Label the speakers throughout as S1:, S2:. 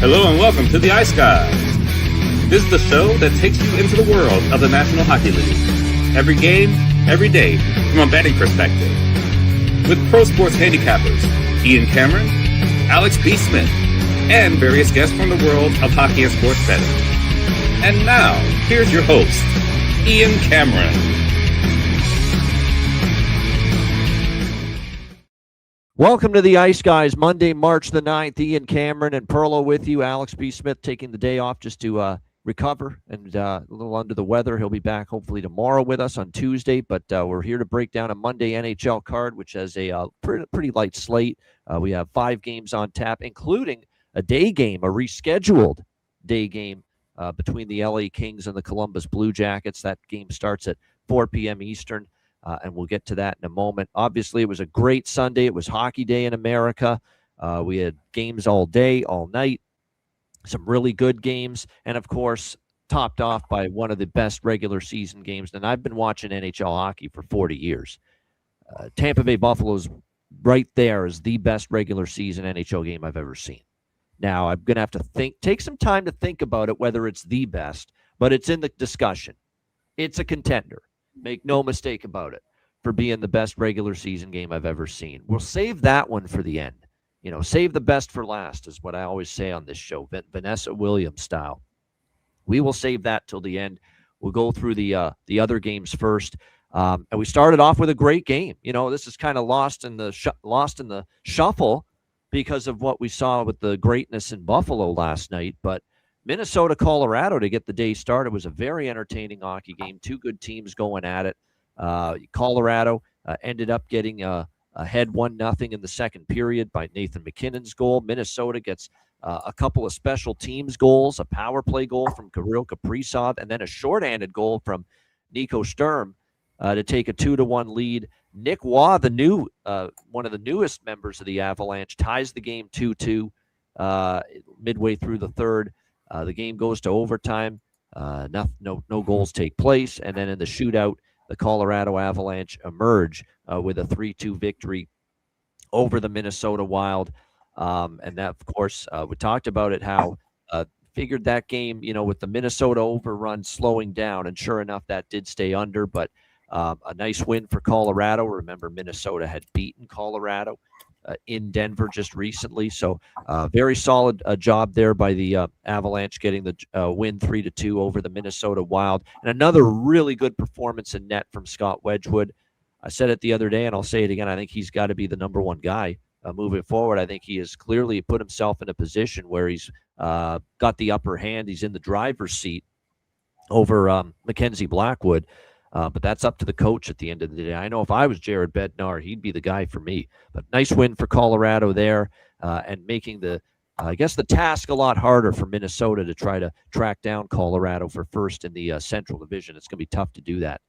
S1: Hello and welcome to the Ice Guys. This is the show that takes you into the world of the National Hockey League. Every game, every day, from a betting perspective. With pro sports handicappers, Ian Cameron, Alex B. Smith, and various guests from the world of hockey and sports betting. And now, here's your host, Ian Cameron.
S2: Welcome to the Ice Guys, Monday, March the 9th. Ian Cameron and Perlo with you. Alex B. Smith taking the day off just to recover and a little under the weather. He'll be back hopefully tomorrow with us on Tuesday, but we're here to break down a Monday NHL card, which has a pretty light slate. We have 5 games on tap, including a day game, a rescheduled day game between the LA Kings and the Columbus Blue Jackets. That game starts at 4 p.m. Eastern. And we'll get to that in a moment. Obviously, it was a great Sunday. It was Hockey Day in America. We had games all day, all night, some really good games, and, of course, topped off by one of the best regular season games. And I've been watching NHL hockey for 40 years. Tampa Bay Buffalo's right there as the best regular season NHL game I've ever seen. Now, I'm going to have to take some time to think about it, whether it's the best, but it's in the discussion. It's a contender. Make no mistake about it, for being the best regular season game I've ever seen. We'll save that one for the end. You know, save the best for last is what I always say on this show, Vanessa Williams style. We will save that till the end. We'll go through the other games first. And we started off with a great game. You know, this is kind of lost in the shuffle because of what we saw with the greatness in Buffalo last night. But Minnesota, Colorado to get the day started was a very entertaining hockey game. 2 good teams going at it. Colorado ended up getting ahead 1-0 in the second period by Nathan McKinnon's goal. Minnesota gets a couple of special teams goals, a power play goal from Kirill Kaprizov, and then a shorthanded goal from Nico Sturm to take a 2-1 lead. Nick Waugh, one of the newest members of the Avalanche, ties the game 2-2 midway through the third. The game goes to overtime. No goals take place. And then in the shootout, the Colorado Avalanche emerge with a 3-2 victory over the Minnesota Wild. And that, of course, we talked about it, how figured that game, you know, with the Minnesota overrun slowing down. And sure enough, that did stay under. But a nice win for Colorado. Remember, Minnesota had beaten Colorado in Denver just recently. So very solid job there by the Avalanche getting the win 3-2 over the Minnesota Wild. And another really good performance in net from Scott Wedgwood. I said it the other day, and I'll say it again. I think he's got to be the number one guy moving forward. I think he has clearly put himself in a position where he's got the upper hand. He's in the driver's seat over Mackenzie Blackwood. But that's up to the coach at the end of the day. I know if I was Jared Bednar, he'd be the guy for me. But nice win for Colorado there, and making the task a lot harder for Minnesota to try to track down Colorado for first in the Central Division. It's going to be tough to do that.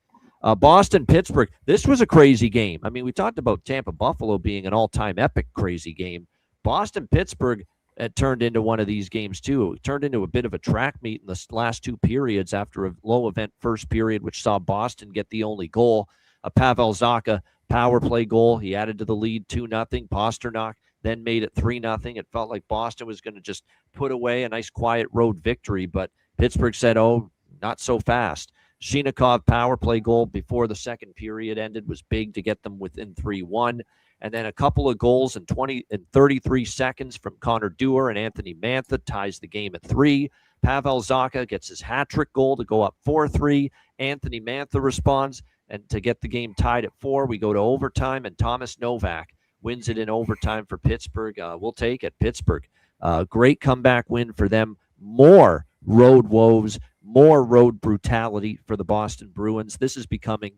S2: Boston-Pittsburgh, this was a crazy game. I mean, we talked about Tampa-Buffalo being an all-time epic crazy game. Boston-Pittsburgh it turned into one of these games, too. It turned into a bit of a track meet in the last 2 periods after a low-event first period, which saw Boston get the only goal. A Pavel Zacha power play goal. He added to the lead 2-0. Pasternak then made it 3-0. It felt like Boston was going to just put away a nice quiet road victory, but Pittsburgh said, oh, not so fast. Shinikov power play goal before the second period ended was big to get them within 3-1. And then a couple of goals in 33 seconds from Connor Dewar and Anthony Mantha ties the game at 3. Pavel Zacha gets his hat-trick goal to go up 4-3. Anthony Mantha responds, and to get the game tied at 4, we go to overtime, and Thomas Novak wins it in overtime for Pittsburgh. We'll take it, Pittsburgh. Great comeback win for them. More road woes, more road brutality for the Boston Bruins. This is becoming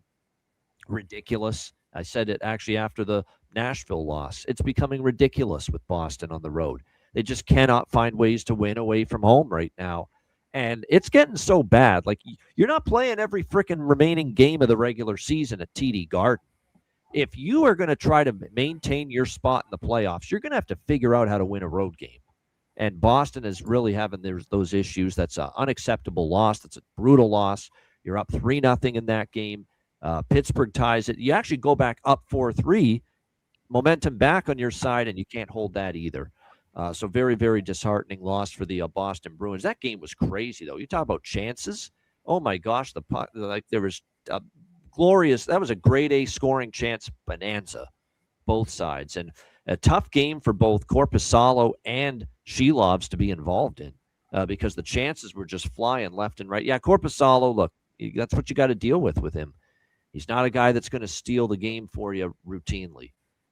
S2: ridiculous. I said it actually after the Nashville loss. It's becoming ridiculous with Boston on the road. They just cannot find ways to win away from home right now. And it's getting so bad. Like, you're not playing every freaking remaining game of the regular season at TD Garden. If you are going to try to maintain your spot in the playoffs, you're going to have to figure out how to win a road game. And Boston is really having those issues. That's an unacceptable loss. That's a brutal loss. You're up 3-0 in that game. Pittsburgh ties it. You actually go back up 4-3, momentum back on your side, and you can't hold that either. So very, very disheartening loss for the Boston Bruins. That game was crazy, though. You talk about chances. Oh my gosh, there was glorious. That was a grade A scoring chance bonanza, both sides, and a tough game for both Korpisalo and Shelovs to be involved in because the chances were just flying left and right. Yeah, Korpisalo, look, that's what you got to deal with him. He's not a guy that's going to steal the game for you routinely.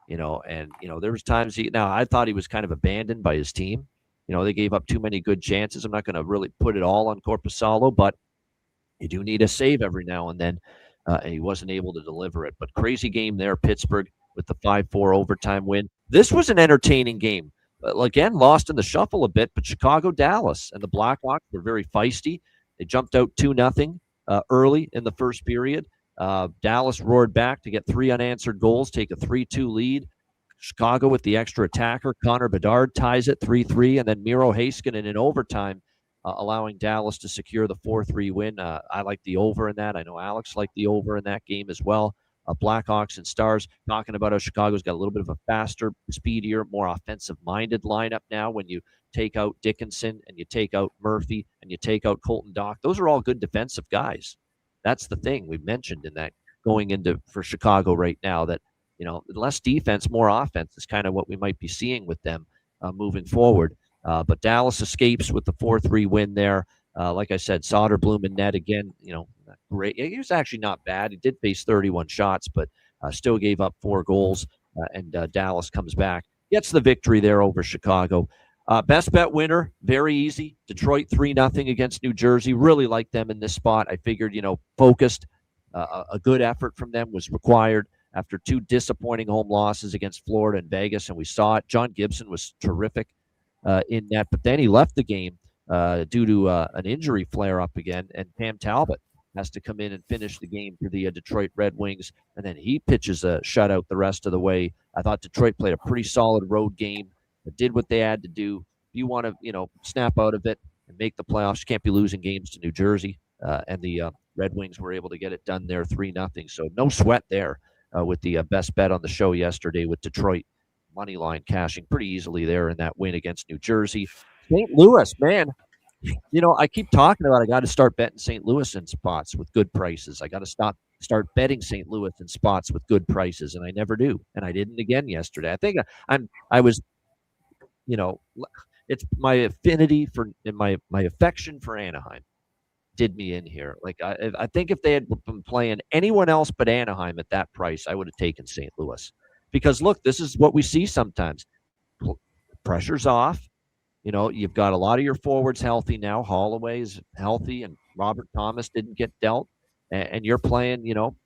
S2: And there was times I thought he was kind of abandoned by his team. They gave up too many good chances. I'm not going to really put it all on Korpisalo, but you do need a save every now and then. And he wasn't able to deliver it. But crazy game there, Pittsburgh with the 5-4 overtime win. This was an entertaining game. Again, lost in the shuffle a bit, but Chicago, Dallas, and the Blackhawks were very feisty. They jumped out 2-0 early in the first period. Dallas roared back to get 3 unanswered goals, take a 3-2 lead. Chicago with the extra attacker. Connor Bedard ties it 3-3, and then Miro Heiskanen in overtime, allowing Dallas to secure the 4-3 win. I like the over in that. I know Alex liked the over in that game as well. Blackhawks and Stars, talking about how Chicago's got a little bit of a faster, speedier, more offensive-minded lineup now when you take out Dickinson and you take out Murphy and you take out Colton Dach. Those are all good defensive guys. That's the thing we mentioned in that going into for Chicago right now, that less defense, more offense is kind of what we might be seeing with them moving forward. But Dallas escapes with the 4-3 win there. Like I said, Soderblom in net again, great. He was actually not bad. He did face 31 shots, but still gave up 4 goals. And Dallas comes back, gets the victory there over Chicago. Best bet winner, very easy. Detroit 3-0 against New Jersey. Really like them in this spot. I figured, focused. A good effort from them was required after 2 disappointing home losses against Florida and Vegas, and we saw it. John Gibson was terrific in net, but then he left the game due to an injury flare-up again, and Cam Talbot has to come in and finish the game for the Detroit Red Wings, and then he pitches a shutout the rest of the way. I thought Detroit played a pretty solid road game, did what they had to do. If you want to, snap out of it and make the playoffs, you can't be losing games to New Jersey, and the Red Wings were able to get it done there 3-0. So no sweat there with the best bet on the show yesterday with Detroit money line cashing pretty easily there in that win against New Jersey. St. Louis, man, I keep talking about I got to start betting St. Louis in spots with good prices. I got to start betting St. Louis in spots with good prices, and I never do. And I didn't again yesterday. I think I was, it's my affinity for and my affection for Anaheim did me in here. Like I think if they had been playing anyone else but Anaheim at that price, I would have taken St. Louis. Because look, this is what we see sometimes. Pressure's off. You've got a lot of your forwards healthy now. Holloway's healthy, and Robert Thomas didn't get dealt. And you're playing,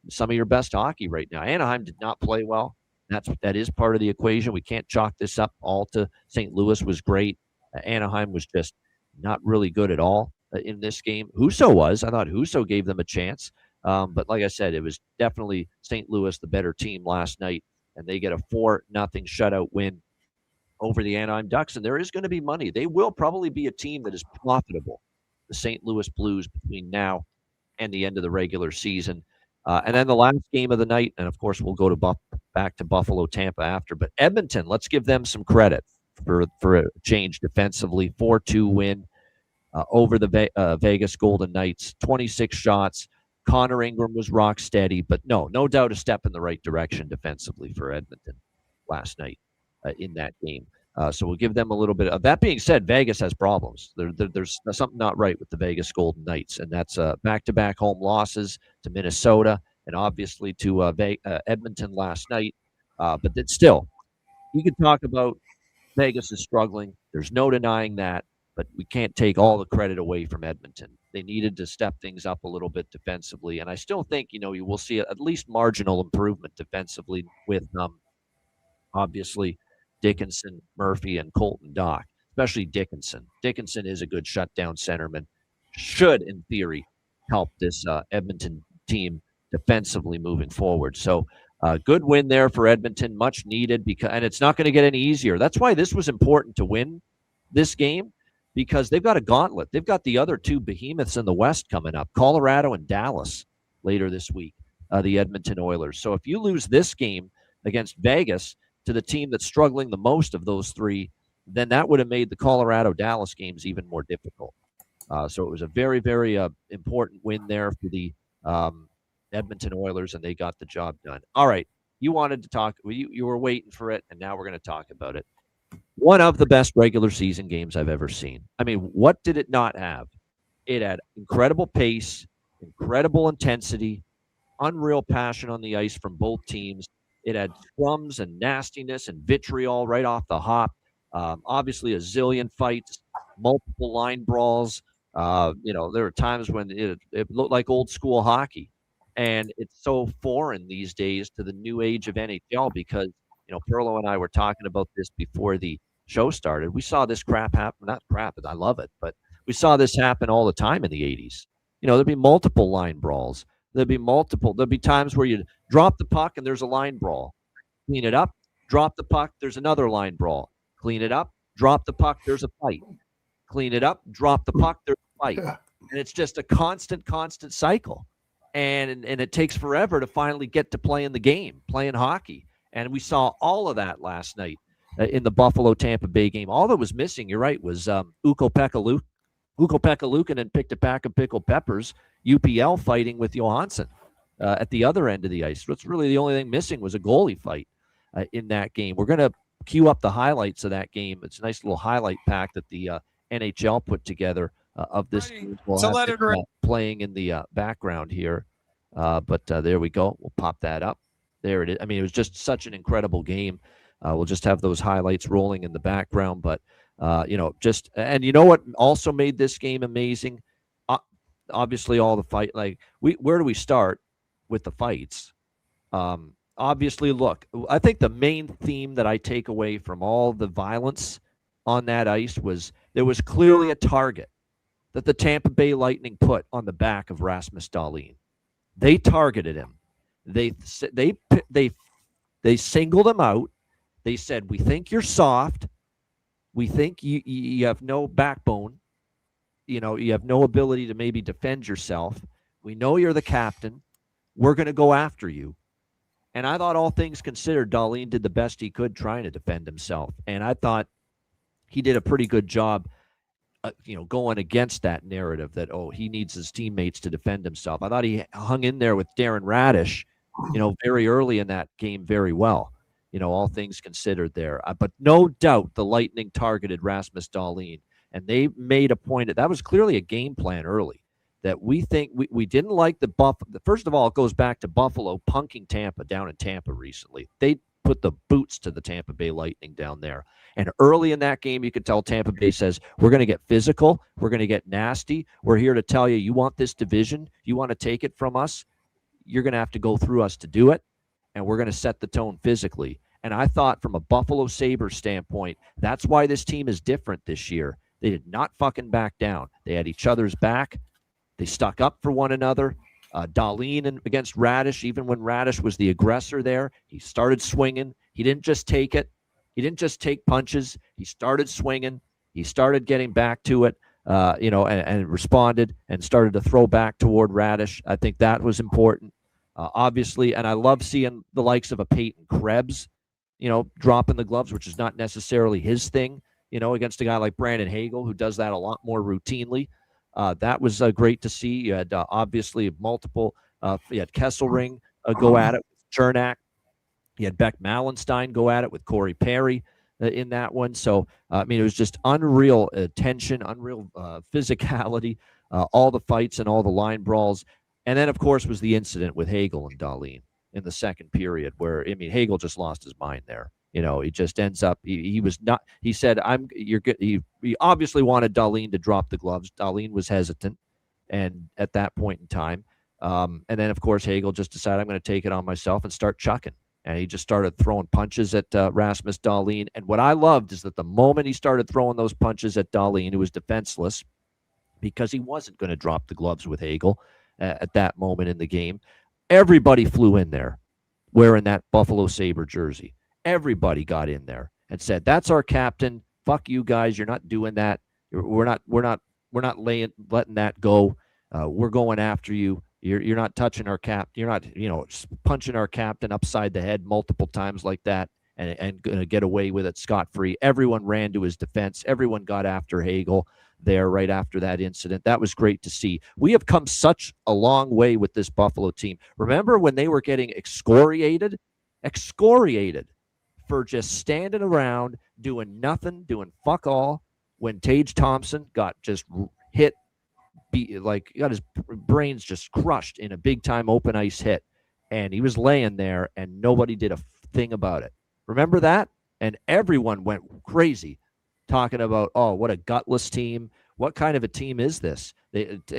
S2: some of your best hockey right now. Anaheim did not play well. That is part of the equation. We can't chalk this up all to St. Louis was great. Anaheim was just not really good at all in this game. Husso was. I thought Husso gave them a chance. But like I said, it was definitely St. Louis, the better team last night, and they get a 4-0 shutout win over the Anaheim Ducks. And there is going to be money. They will probably be a team that is profitable, the St. Louis Blues, between now and the end of the regular season. And then the last game of the night, and of course we'll go to back to Buffalo, Tampa after. But Edmonton, let's give them some credit for a change defensively. 4-2 win over the Vegas Golden Knights. 26 shots. Connor Ingram was rock steady, but no doubt a step in the right direction defensively for Edmonton last night in that game. So we'll give them a little bit of that. Being said, Vegas has problems. There's something not right with the Vegas Golden Knights, and that's back-to-back home losses to Minnesota and obviously to Edmonton last night. But then still, you could talk about Vegas is struggling. There's no denying that, but we can't take all the credit away from Edmonton. They needed to step things up a little bit defensively, and I still think you will see at least marginal improvement defensively with obviously Dickinson, Murphy, and Colton Dach, especially Dickinson. Dickinson is a good shutdown centerman. Should, in theory, help this Edmonton team defensively moving forward. So good win there for Edmonton, much needed, and it's not going to get any easier. That's why this was important to win this game, because they've got a gauntlet. They've got the other 2 behemoths in the West coming up, Colorado and Dallas later this week, the Edmonton Oilers. So if you lose this game against Vegas to the team that's struggling the most of those 3, then that would have made the Colorado-Dallas games even more difficult. So it was a very, very important win there for the Edmonton Oilers, and they got the job done. All right, you wanted to talk. You were waiting for it, and now we're going to talk about it. One of the best regular season games I've ever seen. I mean, what did it not have? It had incredible pace, incredible intensity, unreal passion on the ice from both teams. It had scrums and nastiness and vitriol right off the hop. Obviously, a zillion fights, multiple line brawls. There were times when it looked like old school hockey. And it's so foreign these days to the new age of NHL because, Perlo and I were talking about this before the show started. We saw this crap happen. Not crap, I love it, but we saw this happen all the time in the 80s. There'd be multiple line brawls. There'd be times where you drop the puck and there's a line brawl. Clean it up, drop the puck, there's another line brawl. Clean it up, drop the puck, there's a fight. Clean it up, drop the puck, there's a fight. And it's just a constant cycle. And it takes forever to finally get to playing the game, playing hockey. And we saw all of that last night in the Buffalo-Tampa Bay game. All that was missing, you're right, was Ukko-Pekka Luukkonen picked a pack of pickled peppers, UPL fighting with Johansson at the other end of the ice. What's really the only thing missing was a goalie fight in that game. We're going to queue up the highlights of that game. It's a nice little highlight pack that the NHL put together of this game. We'll have it, playing in the background here. But there we go. We'll pop that up. There it is. I mean, it was just such an incredible game. We'll just have those highlights rolling in the background. But, and you know what also made this game amazing? Obviously, all the fight. Where do we start with the fights? Obviously, look, I think the main theme that I take away from all the violence on that ice was there was clearly a target that the Tampa Bay Lightning put on the back of Rasmus Dahlin. They targeted him. They singled him out. They said, "We think you're soft. We think you have no backbone. You have no ability to maybe defend yourself. We know you're the captain. We're going to go after you." And I thought, all things considered, Dahlin did the best he could trying to defend himself. And I thought he did a pretty good job, going against that narrative that, he needs his teammates to defend himself. I thought he hung in there with Darren Radish, very early in that game very well, all things considered there. But no doubt the Lightning targeted Rasmus Dahlin, and they made a point. That was clearly a game plan early, that we think we didn't like the Buffalo. First of all, it goes back to Buffalo punking Tampa down in Tampa recently. They put the boots to the Tampa Bay Lightning down there. And early in that game, you could tell Tampa Bay says, we're going to get physical. We're going to get nasty. We're here to tell you, you want this division? You want to take it from us? You're going to have to go through us to do it. And we're going to set the tone physically. And I thought from a Buffalo Sabres standpoint, that's why this team is different this year. They did not fucking back down. They had each other's back. They stuck up for one another. Dahlin against Radish, even when Radish was the aggressor there, he started swinging. He didn't just take it. He didn't just take punches. He started swinging. He started getting back to it, and responded and started to throw back toward Radish. I think that was important, obviously. And I love seeing the likes of a Peyton Krebs, dropping the gloves, which is not necessarily his thing, against a guy like Brandon Hagel, who does that a lot more routinely. That was great to see. You had obviously multiple. You had Kesselring go at it with Chernak. You had Beck Malenstein go at it with Corey Perry in that one. So, it was just unreal tension, unreal physicality, all the fights and all the line brawls. And then, of course, was the incident with Hagel and Dahlin in the second period where, Hagel just lost his mind there. He just ends up, he was not, he said, you're good. He obviously wanted Dahlin to drop the gloves. Dahlin was hesitant. And at that point in time, and then of course, Hagel just decided, I'm going to take it on myself and start chucking. And he just started throwing punches at Rasmus Dahlin. And what I loved is that the moment he started throwing those punches at Dahlin, who was defenseless because he wasn't going to drop the gloves with Hagel at that moment in the game, everybody flew in there wearing that Buffalo Sabre jersey. Everybody got in there and said, "That's our captain. Fuck you guys. You're not doing that. We're not letting that go. We're going after you. You're not touching our cap. You're not, punching our captain upside the head multiple times like that. and going to get away with it scot-free. Everyone ran to his defense. Everyone got after Hagel there right after that incident. That was great to see. We have come such a long way with this Buffalo team. Remember when they were getting excoriated for just standing around, doing nothing, doing fuck all, when Tage Thompson got just hit, got his brains just crushed in a big-time open ice hit, and he was laying there, and nobody did a thing about it. Remember that? And everyone went crazy talking about, oh, what a gutless team. What kind of a team is this?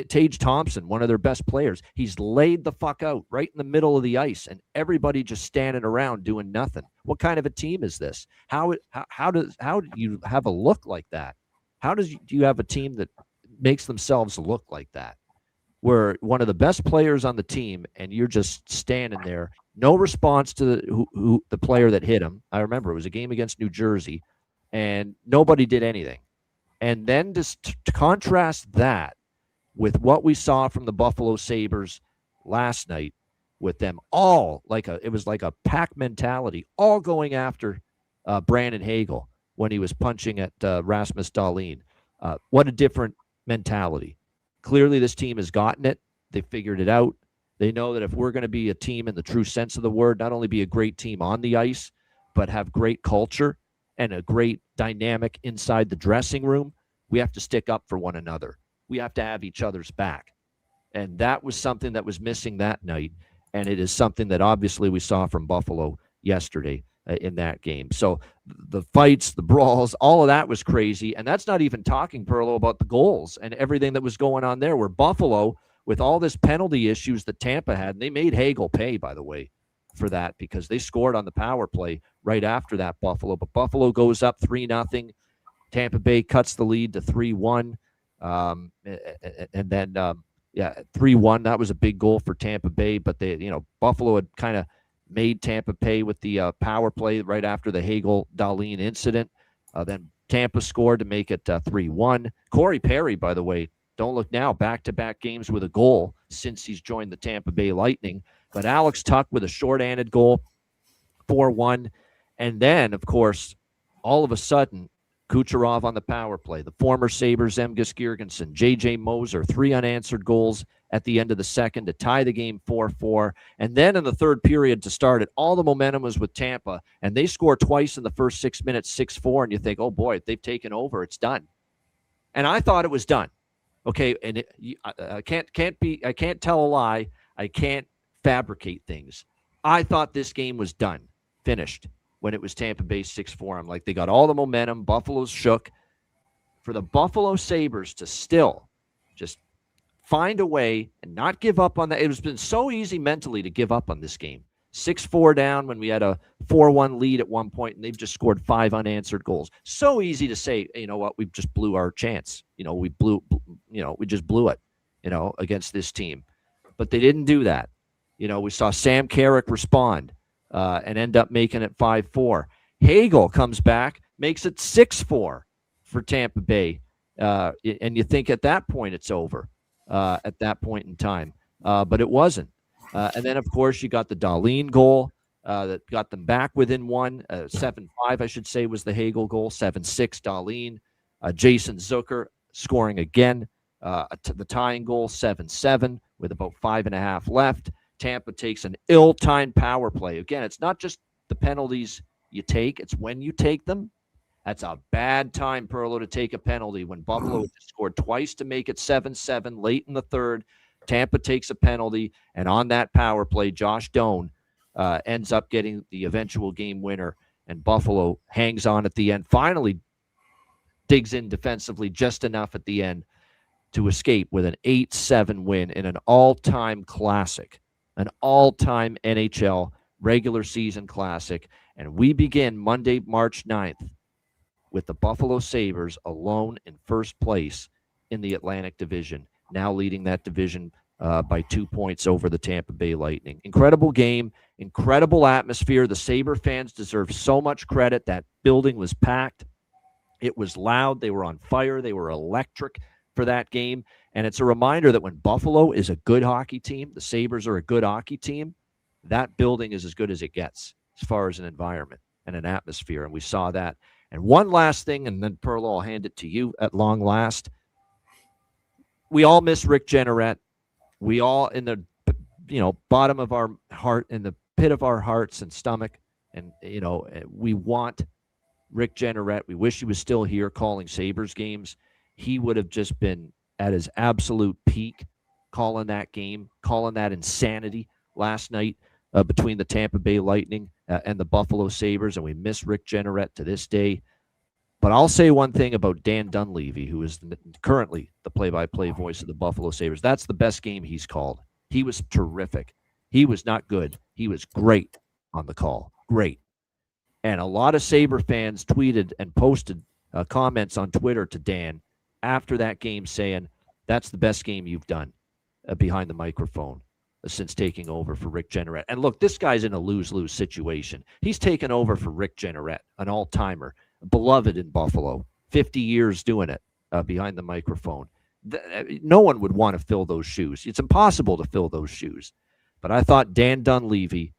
S2: Tage Thompson, one of their best players, he's laid the fuck out right in the middle of the ice, and everybody just standing around doing nothing. What kind of a team is this? How do you have a look like that? Do you have a team that makes themselves look like that? Where one of the best players on the team, and you're just standing there, no response to the player that hit him. I remember it was a game against New Jersey, and nobody did anything. And then just to contrast that with what we saw from the Buffalo Sabres last night, with them all it was like a pack mentality, all going after Brandon Hagel when he was punching at Rasmus Dahlin. What a different mentality. Clearly, this team has gotten it. They figured it out. They know that if we're going to be a team in the true sense of the word, not only be a great team on the ice, but have great culture and a great dynamic inside the dressing room, we have to stick up for one another. We have to have each other's back. And that was something that was missing that night. And it is something that obviously we saw from Buffalo yesterday in that game. So the fights, the brawls, all of that was crazy. And that's not even talking, Perlo, about the goals and everything that was going on there, where Buffalo, with all this penalty issues that Tampa had, and they made Hagel pay, by the way, for that, because they scored on the power play right after that, Buffalo. But Buffalo goes up 3-0. Tampa Bay cuts the lead to 3-1. And then 3-1. That was a big goal for Tampa Bay, but Buffalo had kind of made Tampa pay with the power play right after the Hagel-Dahlin incident. Then Tampa scored to make it 3-1. Corey Perry, by the way, don't look now, back-to-back games with a goal since he's joined the Tampa Bay Lightning. But Alex Tuch with a short-handed goal, 4-1. And then, of course, all of a sudden, Kucherov on the power play, the former Sabres, Zemgus Girgensson, J.J. Moser, 3 unanswered goals at the end of the second to tie the game 4-4. And then in the third period to start it, all the momentum was with Tampa, and they score twice in the first 6 minutes, 6-4, and you think, oh boy, if they've taken over, it's done. And I thought it was done. Okay, and I can't tell a lie. I can't fabricate things. I thought this game was done, finished, when it was Tampa Bay 6-4. I'm like, they got all the momentum. Buffalo's shook. For the Buffalo Sabres to still just find a way and not give up on that. It has been so easy mentally to give up on this game. 6-4 down when we had a 4-1 lead at one point, and they've just scored 5 unanswered goals. So easy to say, you know what, we just blew our chance. We just blew it, against this team. But they didn't do that. We saw Sam Carrick respond and end up making it 5-4. Hagel comes back, makes it 6-4 for Tampa Bay. And you think at that point it's over at that point in time. But it wasn't. And then, of course, you got the Dahlin goal that got them back within one. 7-5, I should say, was the Hagel goal. 7-6, Dahlin. Jason Zucker scoring again. The tying goal, 7-7, with about 5.5 left. Tampa takes an ill-timed power play. Again, it's not just the penalties you take. It's when you take them. That's a bad time, Perlo, to take a penalty when Buffalo scored twice to make it 7-7 late in the third. Tampa takes a penalty, and on that power play, Josh Doan ends up getting the eventual game winner, and Buffalo hangs on at the end, finally digs in defensively just enough at the end to escape with an 8-7 win in an all-time classic, an all-time NHL regular season classic. And we begin Monday, March 9th with the Buffalo Sabres alone in first place in the Atlantic Division, now leading that division by 2 points over the Tampa Bay Lightning. Incredible game, incredible atmosphere. The Sabre fans deserve so much credit. That building was packed. It was loud. They were on fire. They were electric for that game. And it's a reminder that when Buffalo is a good hockey team, the Sabres are a good hockey team, that building is as good as it gets as far as an environment. and an atmosphere, and we saw that. And one last thing, and then Perlo, I'll hand it to you at long last. We all miss Rick Jeanneret. We all, in the bottom of our heart, in the pit of our hearts and stomach, and we want Rick Jeanneret. We wish he was still here calling Sabres games. He would have just been at his absolute peak calling that game, calling that insanity last night between the Tampa Bay Lightning and the Buffalo Sabres, and we miss Rick Jeanneret to this day. But I'll say one thing about Dan Dunleavy, who is currently the play-by-play voice of the Buffalo Sabres. That's the best game he's called. He was terrific. He was not good. He was great on the call. Great. And a lot of Sabre fans tweeted and posted comments on Twitter to Dan after that game saying, that's the best game you've done behind the microphone since taking over for Rick Jeanneret. And look, this guy's in a lose-lose situation. He's taken over for Rick Jeanneret, an all-timer, beloved in Buffalo, 50 years doing it behind the microphone. No one would want to fill those shoes. It's impossible to fill those shoes. But I thought Dan Dunleavy,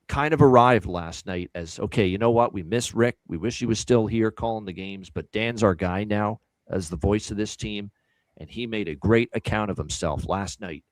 S2: kind of arrived last night as, okay, you know what? We miss Rick. We wish he was still here calling the games, but Dan's our guy now as the voice of this team. And he made a great account of himself last night.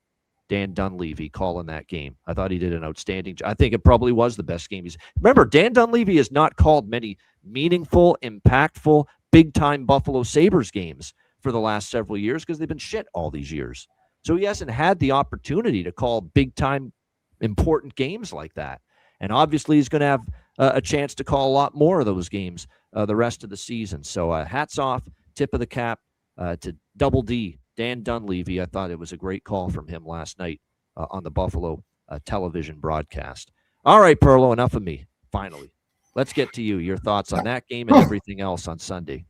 S2: Dan Dunleavy calling that game. I thought he did an outstanding job. I think it probably was the best game. Remember, Dan Dunleavy has not called many meaningful, impactful, big-time Buffalo Sabres games for the last several years because they've been shit all these years. So he hasn't had the opportunity to call big-time, important games like that. And obviously he's going to have a chance to call a lot more of those games the rest of the season. So hats off, tip of the cap to Double D, Dan Dunleavy. I thought it was a great call from him last night on the Buffalo television broadcast. All right, Perlo, enough of me. Finally, let's get to you. Your thoughts on that game and everything else on Sunday.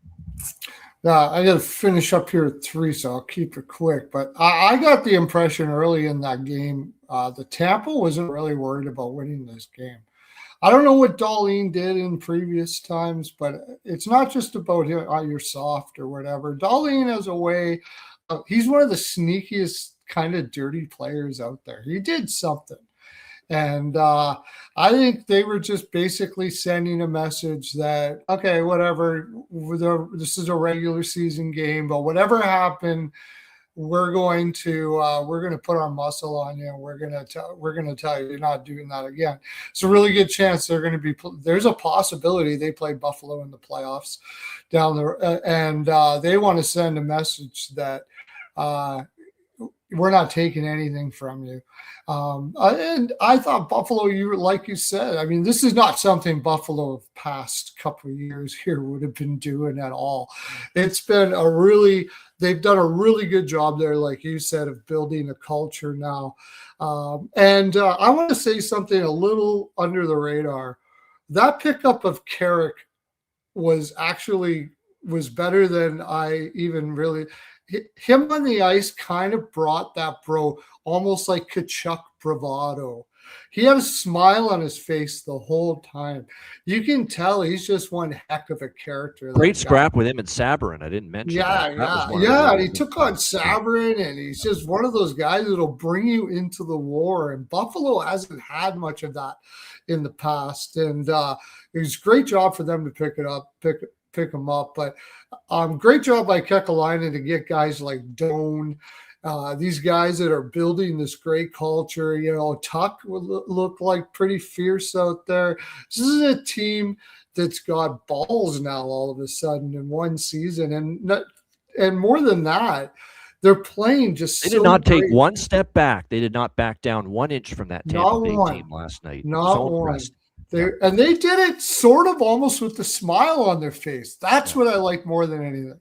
S3: I got to finish up here at 3, so I'll keep it quick. But I got the impression early in that game, the Tampa wasn't really worried about winning this game. I don't know what Dahlin did in previous times, but it's not just about you're soft or whatever. Dahlin has a way. He's one of the sneakiest kind of dirty players out there. He did something. And I think they were just basically sending a message that, okay, whatever, this is a regular season game, but whatever happened, we're going to put our muscle on you. We're going to tell you you're not doing that again. It's a really good chance there's a possibility they play Buffalo in the playoffs down there, and they want to send a message that we're not taking anything from you. And I thought Buffalo, like you said, I mean, this is not something Buffalo of past couple of years here would have been doing at all. It's been they've done a really good job there, like you said, of building a culture now. And I want to say something a little under the radar. That pickup of Carrick was better than I even really. Him on the ice kind of brought that almost like Kachuk bravado. He had a smile on his face the whole time. You can tell he's just one heck of a character.
S2: Great scrap with him and Sabrin. I didn't mention that.
S3: Yeah. He took on Sabrin, and he's just one of those guys that'll bring you into the war. And Buffalo hasn't had much of that in the past. And it was a great job for them to pick him up, but great job by Kekalainen to get guys like Doan, these guys that are building this great culture. Tuck would look like pretty fierce out there. This is a team that's got balls now all of a sudden in one season, and more than that, they're playing just.
S2: They did not take one step back. They did not back down 1 inch from that Tampa Bay team last night.
S3: Not one. And they did it sort of almost with a smile on their face. That's what I like more than anything.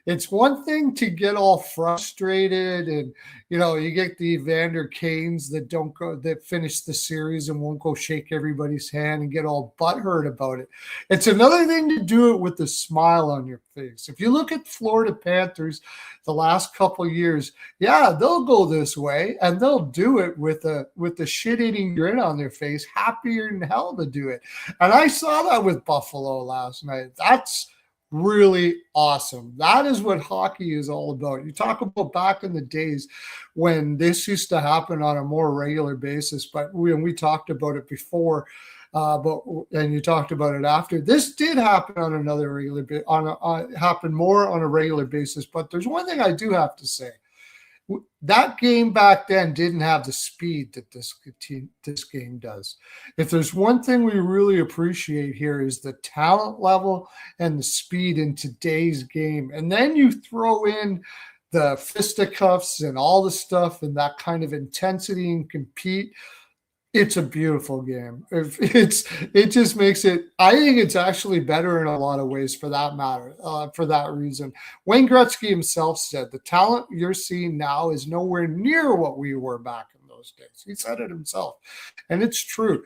S3: It's one thing to get all frustrated and, you get the Evander Kanes that finish the series and won't go shake everybody's hand and get all butthurt about it. It's another thing to do it with a smile on your face. If you look at Florida Panthers the last couple of years, they'll go this way and they'll do it with a shit-eating grin on their face, happier than hell to do it. And I saw that with Buffalo last night. That's really awesome. That is what hockey is all about. You talk about back in the days when this used to happen on a more regular basis, but we talked about it before. And you talked about it after. This did happen on another regular happen more on a regular basis. But there's one thing I do have to say. That game back then didn't have the speed that this game does. If there's one thing we really appreciate here is the talent level and the speed in today's game. And then you throw in the fisticuffs and all the stuff and that kind of intensity and compete. It's a beautiful game. It just makes it. I think it's actually better in a lot of ways for that matter. For that reason, Wayne Gretzky himself said the talent you're seeing now is nowhere near what we were back in those days. He said it himself, and it's true.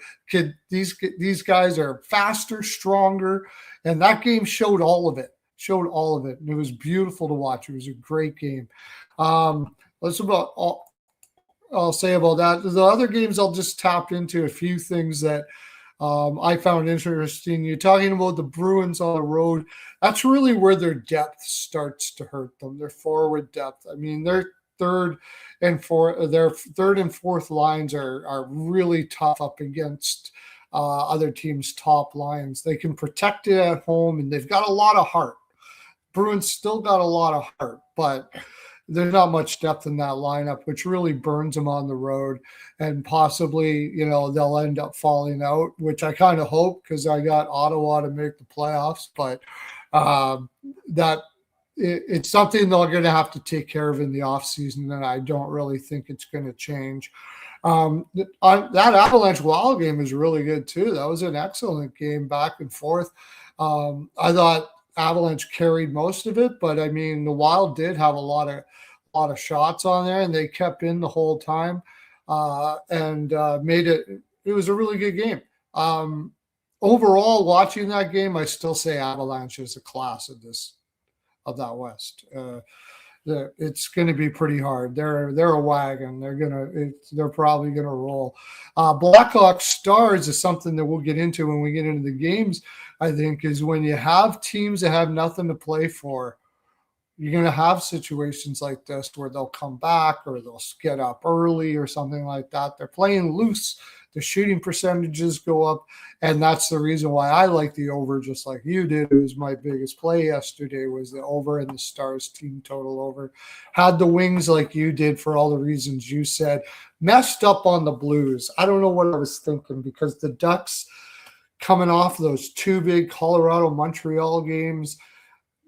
S3: These guys are faster, stronger, and that game showed all of it. And it was beautiful to watch. It was a great game. That's about all I'll say about that. The other games, I'll just tap into a few things that I found interesting. You're talking about the Bruins on the road. That's really where their depth starts to hurt them, their forward depth. I mean, their third and fourth lines are really tough up against other teams' top lines. They can protect it at home, and they've got a lot of heart. Bruins still got a lot of heart, but there's not much depth in that lineup, which really burns them on the road. And possibly, they'll end up falling out, which I kind of hope because I got Ottawa to make the playoffs. But it's something they're going to have to take care of in the offseason, and I don't really think it's going to change. That Avalanche Wild game is really good, too. That was an excellent game back and forth. I thought Avalanche carried most of it, but I mean the Wild did have a lot of shots on there, and they kept in the whole time and made it. It was a really good game. Overall, watching that game, I still say Avalanche is a class of that West. It's going to be pretty hard. They're a wagon. They're probably gonna roll. Blackhawks Stars is something that we'll get into when we get into the games. I think is when you have teams that have nothing to play for, you're going to have situations like this where they'll come back or they'll get up early or something like that. They're playing loose. The shooting percentages go up, and that's the reason why I like the over just like you did. It was my biggest play yesterday was the over and the Stars team total over. Had the Wings like you did for all the reasons you said. Messed up on the Blues. I don't know what I was thinking because the Ducks coming off those two big Colorado-Montreal games,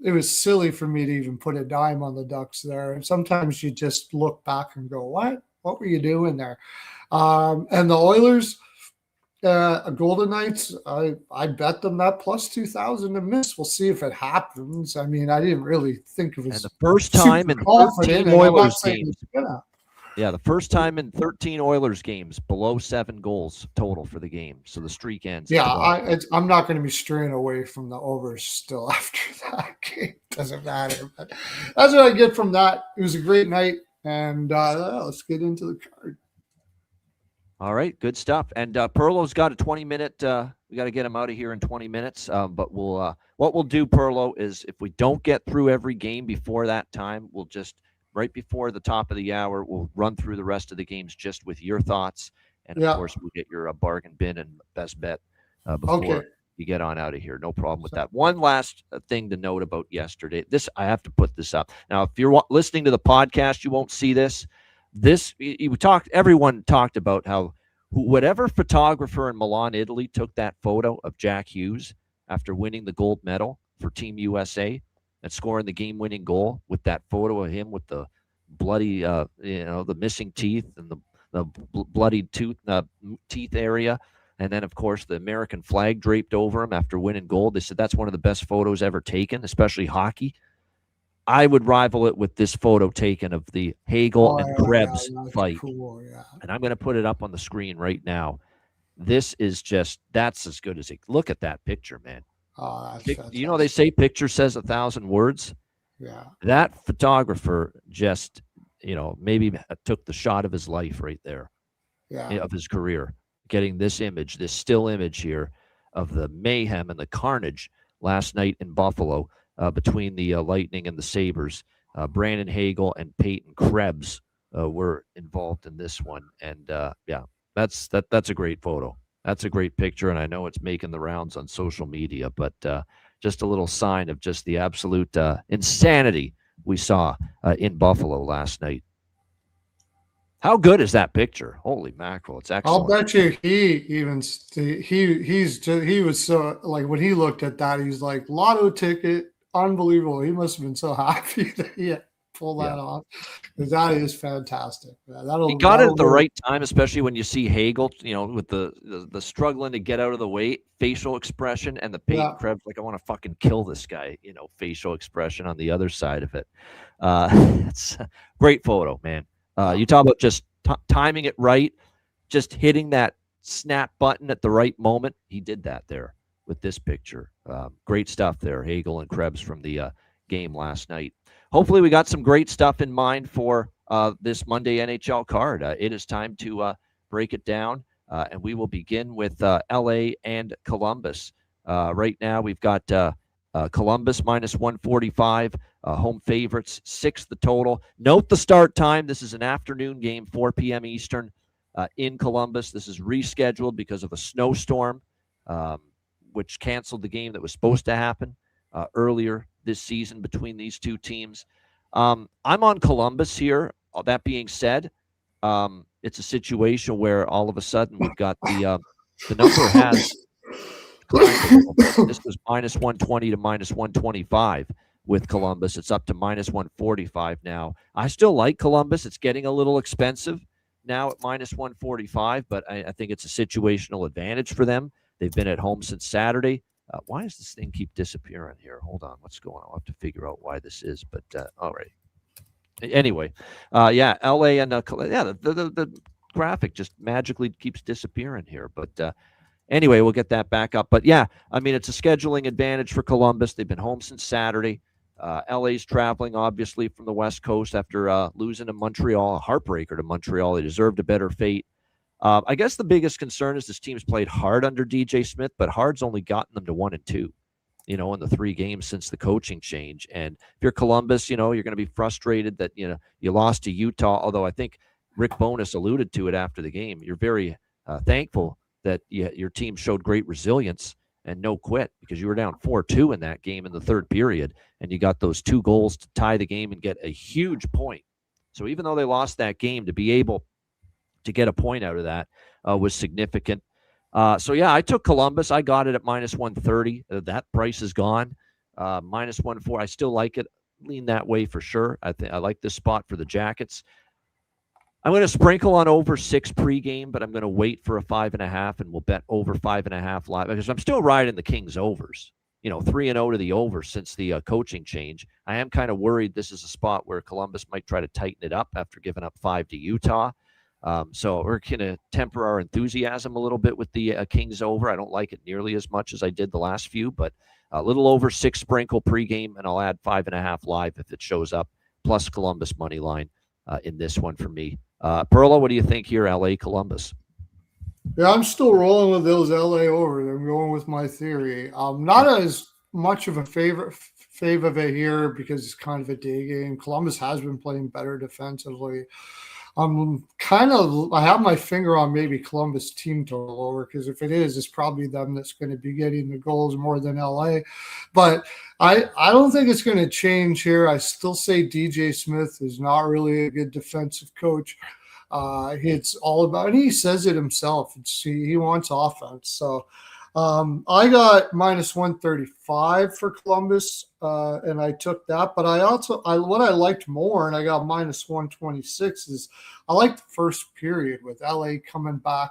S3: it was silly for me to even put a dime on the Ducks there. And sometimes you just look back and go, what were you doing there? And the Oilers, Golden Knights, I bet them that plus 2,000 to miss. We'll see if it happens. I mean, I didn't really think of it.
S2: And the first time in 13 Oilers games. Yeah, the first time in 13 Oilers games below 7 goals total for the game. So the streak ends.
S3: Yeah, I'm not going to be straying away from the overs still after that game. Doesn't matter. But that's what I get from that. It was a great night. And let's get into the card.
S2: All right, good stuff. And Perlo's got a 20-minute. We got to get him out of here in 20 minutes. But what we'll do, Perlo, is if we don't get through every game before that time, we'll just right before the top of the hour, we'll run through the rest of the games just with your thoughts, and of course, we'll get your bargain bin and best bet before you get on out of here. No problem with that. One last thing to note about yesterday. I have to put this up now. If you're listening to the podcast, you won't see this. Everyone talked about how whatever photographer in Milan, Italy, took that photo of Jack Hughes after winning the gold medal for Team USA and scoring the game-winning goal with that photo of him with the bloody, the missing teeth and the bloody teeth area, and then of course the American flag draped over him after winning gold. They said that's one of the best photos ever taken, especially hockey. I would rival it with this photo taken of the Hagel and Krebs fight.
S3: Cool, yeah.
S2: And I'm going to put it up on the screen right now. This is that's as good as it. Look at that picture, man.
S3: Oh,
S2: they say picture says 1,000 words.
S3: Yeah.
S2: That photographer just, maybe took the shot of his life right there.
S3: Yeah.
S2: Of his career, getting this still image here of the mayhem and the carnage last night in Buffalo. Between the Lightning and the Sabres. Brandon Hagel and Peyton Krebs were involved in this one. And that's a great photo. That's a great picture, and I know it's making the rounds on social media, but just a little sign of just the absolute insanity we saw in Buffalo last night. How good is that picture? Holy mackerel, it's
S3: I'll
S2: excellent.
S3: bet you he was so, like, when he looked at that, he's like, lotto ticket, unbelievable. He must have been so happy that he had pulled that off, because that is fantastic. Yeah,
S2: He got it at the right time, especially when you see Hagel, with the struggling to get out of the way, facial expression, and the Peyton Krebs, like, I want to fucking kill this guy, facial expression on the other side of it. It's a great photo, man. You talk about just timing it right, just hitting that snap button at the right moment. He did that there with this picture. Great stuff there, Hagel and Krebs from the game last night. Hopefully we got some great stuff in mind for this Monday NHL card. It is time to break it down, and we will begin with LA and Columbus. Right now we've got Columbus minus 145, home favorites, 6 the total. Note the start time. This is an afternoon game, 4 p.m. Eastern in Columbus. This is rescheduled because of a snowstorm, which canceled the game that was supposed to happen earlier this season between these two teams. I'm on Columbus here. That being said, it's a situation where all of a sudden we've got the number has climbed. This was minus 120 to minus 125 with Columbus. It's up to minus 145 now. I still like Columbus. It's getting a little expensive now at minus 145, but I think it's a situational advantage for them. They've been at home since Saturday. Why does this thing keep disappearing here? Hold on. What's going on? I'll have to figure out why this is, but all right. Anyway, LA and the graphic just magically keeps disappearing here, but anyway, we'll get that back up. But yeah, I mean, it's a scheduling advantage for Columbus. They've been home since Saturday. LA's traveling, obviously, from the West Coast after losing to Montreal, a heartbreaker to Montreal. They deserved a better fate. I guess the biggest concern is this team's played hard under DJ Smith, but hard's only gotten them to 1-2, in the 3 games since the coaching change. And if you're Columbus, you're going to be frustrated that, you lost to Utah, although I think Rick Bowness alluded to it after the game. You're very thankful that your team showed great resilience and no quit, because you were down 4-2 in that game in the third period, and you got those 2 goals to tie the game and get a huge point. So even though they lost that game, to be able to get a point out of that was significant. So yeah, I took Columbus. I got it at minus 130. That price is gone. Minus 140. I still like it. Lean that way for sure. I like this spot for the Jackets. I'm going to sprinkle on over 6 pregame, but I'm going to wait for a 5.5, and we'll bet over 5.5 live, because I'm still riding the Kings overs. 3-0 to the over since the coaching change. I am kind of worried this is a spot where Columbus might try to tighten it up after giving up 5 to Utah. So we're going to temper our enthusiasm a little bit with the Kings over. I don't like it nearly as much as I did the last few, but a little over 6 sprinkle pregame, and I'll add 5.5 live if it shows up, plus Columbus money line in this one for me. Perla, what do you think here, LA Columbus?
S3: Yeah, I'm still rolling with those LA overs. I'm going with my theory. Not as much of a favor of it here because it's kind of a day game. Columbus has been playing better defensively. I have my finger on maybe Columbus team total over, because if it is, it's probably them that's going to be getting the goals more than LA. But I don't think it's going to change here. I still say DJ Smith is not really a good defensive coach. It's all about, and he says it himself, he wants offense. So I got minus 135 for Columbus, and I took that. But what I liked more, and I got minus 126, is I like the first period with LA coming back,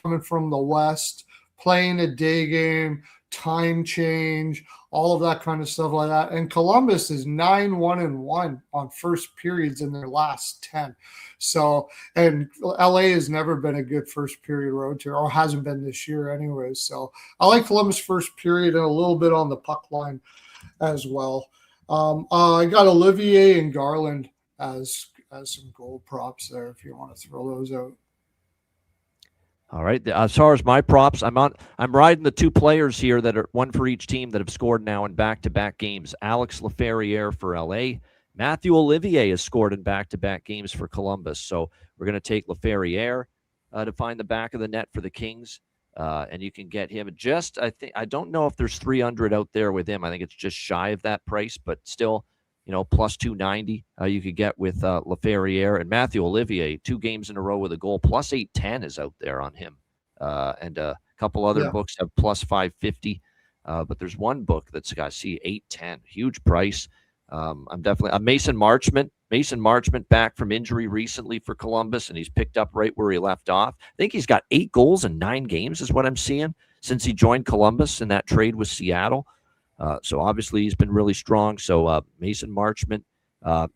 S3: coming from the West, playing a day game, time change, all of that kind of stuff like that. And Columbus is 9-1-1 on first periods in their last 10. So, and LA has never been a good first period road to, or hasn't been this year anyways. So I like Columbus first period and a little bit on the puck line as well. I got Olivier and Garland as some goal props there if you want to throw those out.
S2: All right. As far as my props, I'm riding the 2 players here that are one for each team that have scored now in back-to-back games. Alex Laferriere for LA. Matthew Olivier has scored in back-to-back games for Columbus. So we're going to take Laferriere to find the back of the net for the Kings. And you can get him I don't know if there's 300 out there with him. I think it's just shy of that price, but still, plus 290 you could get with Laferriere and Matthew Olivier, 2 games in a row with a goal, plus 810 is out there on him. And a couple other books have plus 550. But there's one book that's got 810, huge price. I'm definitely Mason Marchment back from injury recently for Columbus, and he's picked up right where he left off. I think he's got 8 goals in 9 games is what I'm seeing since he joined Columbus in that trade with Seattle. So obviously he's been really strong. So Mason Marchment,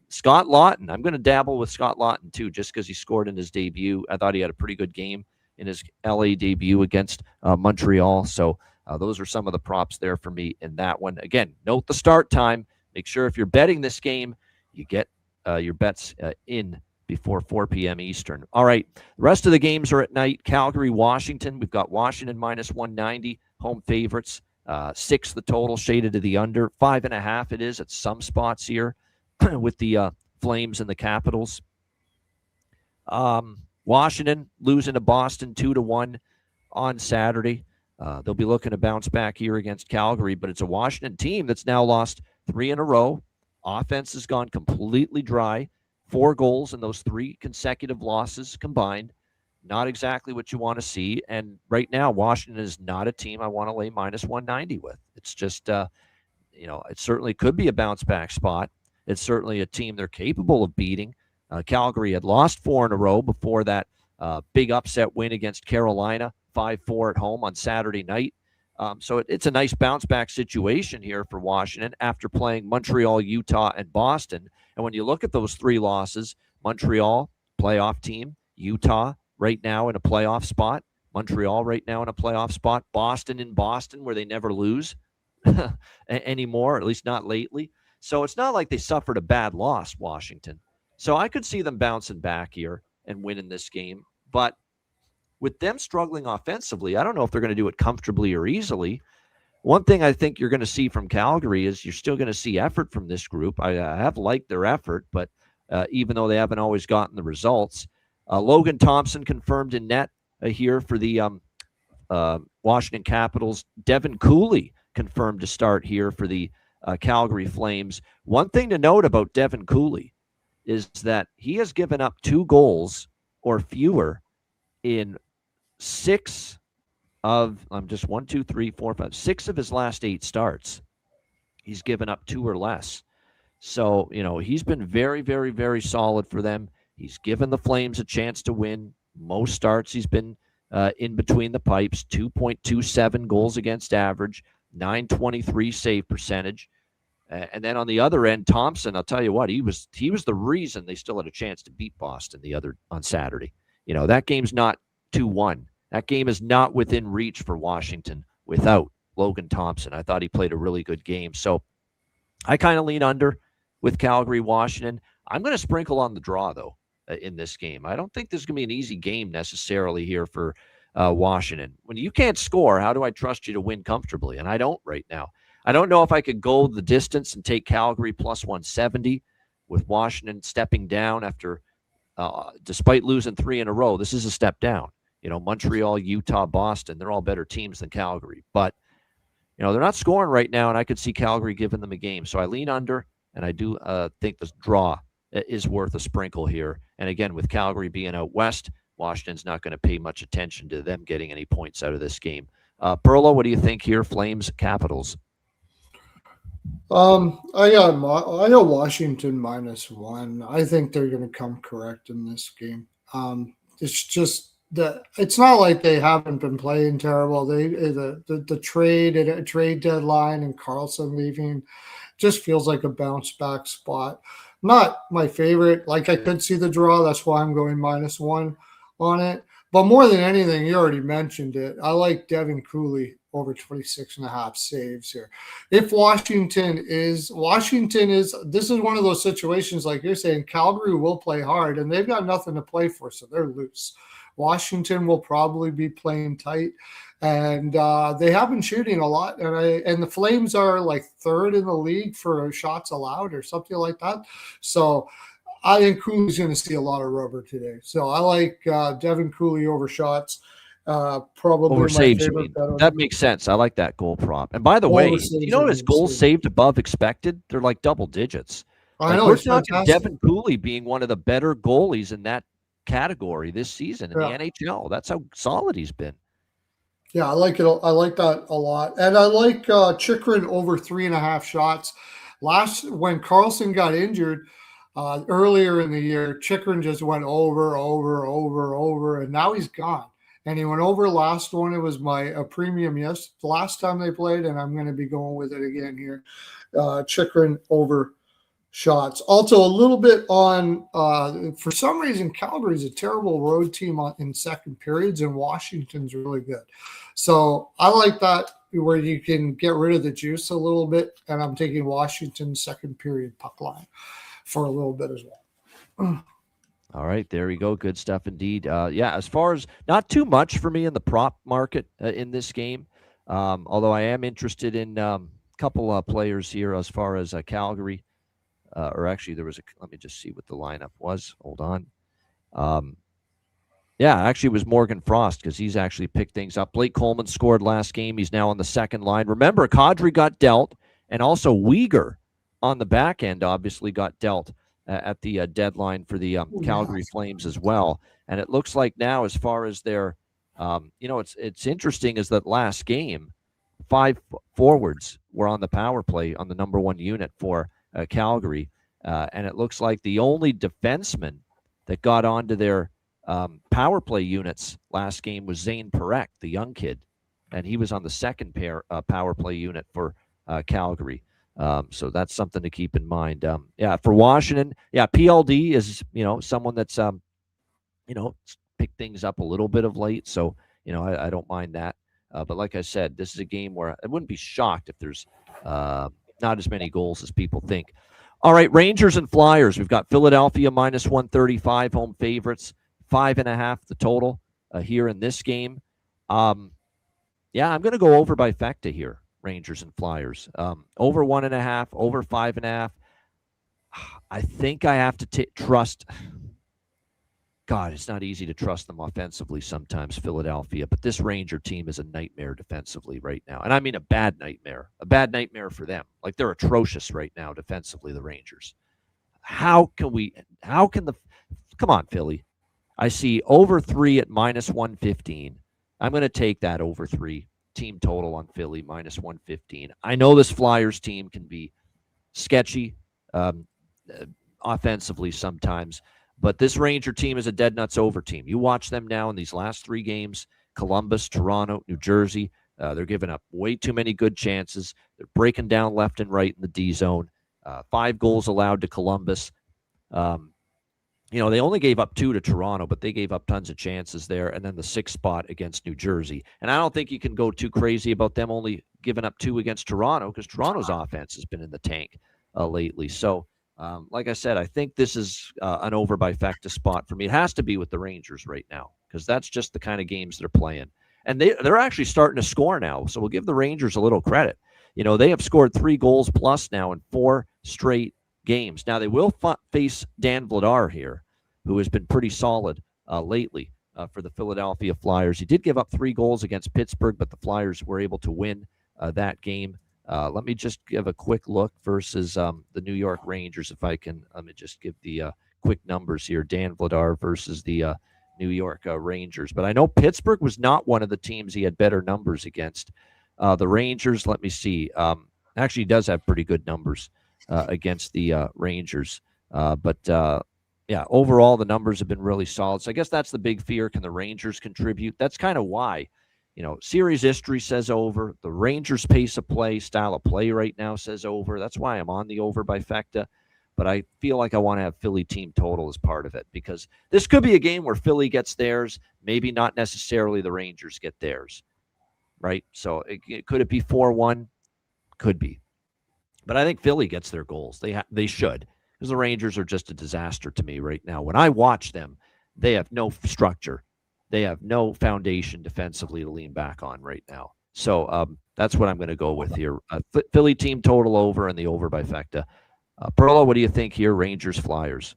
S2: Scott Lawton. I'm going to dabble with Scott Lawton too, just because he scored in his debut. I thought he had a pretty good game in his LA debut against Montreal. So those are some of the props there for me in that one. Again, note the start time. Make sure if you're betting this game, you get your bets in before 4 p.m. Eastern. All right, the rest of the games are at night. Calgary, Washington. We've got Washington minus 190, home favorites. 6 the total, shaded to the under. 5.5 it is at some spots here with the Flames and the Capitals. Washington losing to Boston 2-1 on Saturday. They'll be looking to bounce back here against Calgary, but it's a Washington team that's now lost 3 in a row. Offense has gone completely dry. 4 goals in those 3 consecutive losses combined. Not exactly what you want to see. And right now, Washington is not a team I want to lay minus 190 with. It's just, it certainly could be a bounce back spot. It's certainly a team they're capable of beating. Calgary had lost 4 in a row before that big upset win against Carolina, 5-4 at home on Saturday night. So it's a nice bounce back situation here for Washington after playing Montreal, Utah, and Boston. And when you look at those 3 losses, Montreal, playoff team, Utah, right now in a playoff spot, Montreal right now in a playoff spot, Boston in Boston where they never lose anymore, at least not lately. So it's not like they suffered a bad loss, Washington. So I could see them bouncing back here and winning this game. But with them struggling offensively, I don't know if they're going to do it comfortably or easily. One thing I think you're going to see from Calgary is you're still going to see effort from this group. I have liked their effort, but even though they haven't always gotten the results, Logan Thompson confirmed in net here for the Washington Capitals. Devin Cooley confirmed to start here for the Calgary Flames. One thing to note about Devin Cooley is that he has given up 2 goals or fewer in 6 of 6 of his last 8 starts. He's given up 2 or less. So, he's been very, very, very solid for them. He's given the Flames a chance to win. Most starts he's been in between the pipes, 2.27 goals against average, 923 save percentage. And then on the other end, Thompson, I'll tell you what, he was the reason they still had a chance to beat Boston on Saturday. That game's not 2-1. That game is not within reach for Washington without Logan Thompson. I thought he played a really good game. So I kind of lean under with Calgary, Washington. I'm going to sprinkle on the draw, though, in this game. I don't think this is going to be an easy game necessarily here for Washington. When you can't score, how do I trust you to win comfortably? And I don't right now. I don't know if I could go the distance and take Calgary plus 170 with Washington stepping down after, despite losing 3 in a row. This is a step down. Montreal, Utah, Boston, they're all better teams than Calgary. But, they're not scoring right now, and I could see Calgary giving them a game. So I lean under, and I do think the draw is worth a sprinkle here. And again, with Calgary being out west, Washington's not going to pay much attention to them getting any points out of this game. Perlo, what do you think here? Flames, Capitals.
S3: I got Washington minus 1. I think they're going to come correct in this game. It's just that it's not like they haven't been playing terrible. The trade deadline and Carlson leaving just feels like a bounce back spot. Not my favorite. Like, I could see the draw. That's why I'm going minus 1 on it. But more than anything, you already mentioned it. I like Devin Cooley over 26.5 saves here. If Washington is, this is one of those situations, like you're saying, Calgary will play hard and they've got nothing to play for, so they're loose. Washington will probably be playing tight, and they have been shooting a lot. And the Flames are like 3rd in the league for shots allowed or something like that. So I think Cooley's going to see a lot of rubber today. So I like Devin Cooley over shots. Probably
S2: Over
S3: my
S2: saves, you
S3: favorite
S2: mean.
S3: bet.
S2: That makes sense. I like that goal prop. And by the way,
S3: Over
S2: do you
S3: saves
S2: know
S3: are
S2: his goals
S3: insane.
S2: saved above expected? They're like double digits.
S3: I
S2: Like
S3: know
S2: we're
S3: he's
S2: talking
S3: fantastic.
S2: Devin Cooley being one of the better goalies in that category this season in the NHL. That's how solid he's been.
S3: Yeah, I like it. I like that a lot, and I like Chychrun over 3.5 shots. When Carlson got injured earlier in the year, Chychrun just went over, and now he's gone. And he went over last one. It was a premium the last time they played, and I'm going to be going with it again here. Chychrun over shots. Also, a little bit on, for some reason, Calgary's a terrible road team in second periods, and Washington's really good. So I like that where you can get rid of the juice a little bit, and I'm taking Washington's second period puck line for a little bit as well.
S2: All right, there we go. Good stuff indeed. Yeah, as far as not too much for me in the prop market in this game, although I am interested in a couple players here as far as Calgary. Or actually, let me just see what the lineup was. Hold on. Yeah, actually, it was Morgan Frost because he's actually picked things up. Blake Coleman scored last game. He's now on the second line. Remember, Kadri got dealt, and also Uyghur on the back end obviously got dealt at the deadline for the Calgary Flames as well. And it looks like now, as far as their, it's interesting is that last game, 5 forwards were on the power play on the number 1 unit for Calgary, and it looks like the only defenseman that got onto their power play units last game was Zane Parekh, the young kid, and he was on the second power play unit for Calgary. So that's something to keep in mind. For Washington, PLD is someone that's picked things up a little bit of late, so I don't mind that. But like I said, this is a game where I wouldn't be shocked if there's not as many goals as people think. All right, Rangers and Flyers. We've got Philadelphia minus 135 home favorites, 5.5 the total here in this game. I'm going to go over by Fecta here. Rangers and Flyers over 1.5, over 5.5. I think I have to trust. God, it's not easy to trust them offensively sometimes, Philadelphia, but this Ranger team is a nightmare defensively right now. And I mean a bad nightmare for them. Like they're atrocious right now defensively, the Rangers. Come on, Philly. I see over 3 at minus 115. I'm going to take that over 3 team total on Philly, minus 115. I know this Flyers team can be sketchy offensively sometimes, but this Ranger team is a dead nuts over team. You watch them now in these last 3 games, Columbus, Toronto, New Jersey. They're giving up way too many good chances. They're breaking down left and right in the D zone. 5 goals allowed to Columbus. They only gave up 2 to Toronto, but they gave up tons of chances there. And then the 6th spot against New Jersey. And I don't think you can go too crazy about them only giving up 2 against Toronto because Toronto's offense has been in the tank lately. So, like I said, I think this is an over by Fecta spot for me. It has to be with the Rangers right now because that's just the kind of games they're playing. And they're actually starting to score now. So we'll give the Rangers a little credit. They have scored 3 goals plus now in 4 straight games. Now they will face Dan Vladar here, who has been pretty solid lately for the Philadelphia Flyers. He did give up 3 goals against Pittsburgh, but the Flyers were able to win that game. Let me just give a quick look versus the New York Rangers, if I can. Let me just give the quick numbers here. Dan Vladar versus the New York Rangers. But I know Pittsburgh was not one of the teams he had better numbers against. The Rangers, let me see. Actually, he does have pretty good numbers against the Rangers. But overall, the numbers have been really solid. So I guess that's the big fear. Can the Rangers contribute? That's kind of why. Series history says over. The Rangers' pace of play, style of play right now says over. That's why I'm on the over by Fecta. But I feel like I want to have Philly team total as part of it because this could be a game where Philly gets theirs, maybe not necessarily the Rangers get theirs, right? So could it be 4-1? Could be. But I think Philly gets their goals. They should because the Rangers are just a disaster to me right now. When I watch them, they have no structure. They have no foundation defensively to lean back on right now. So that's what I'm going to go with here. Philly team total over and the over by Fecta. Perlo, what do you think here? Rangers, Flyers.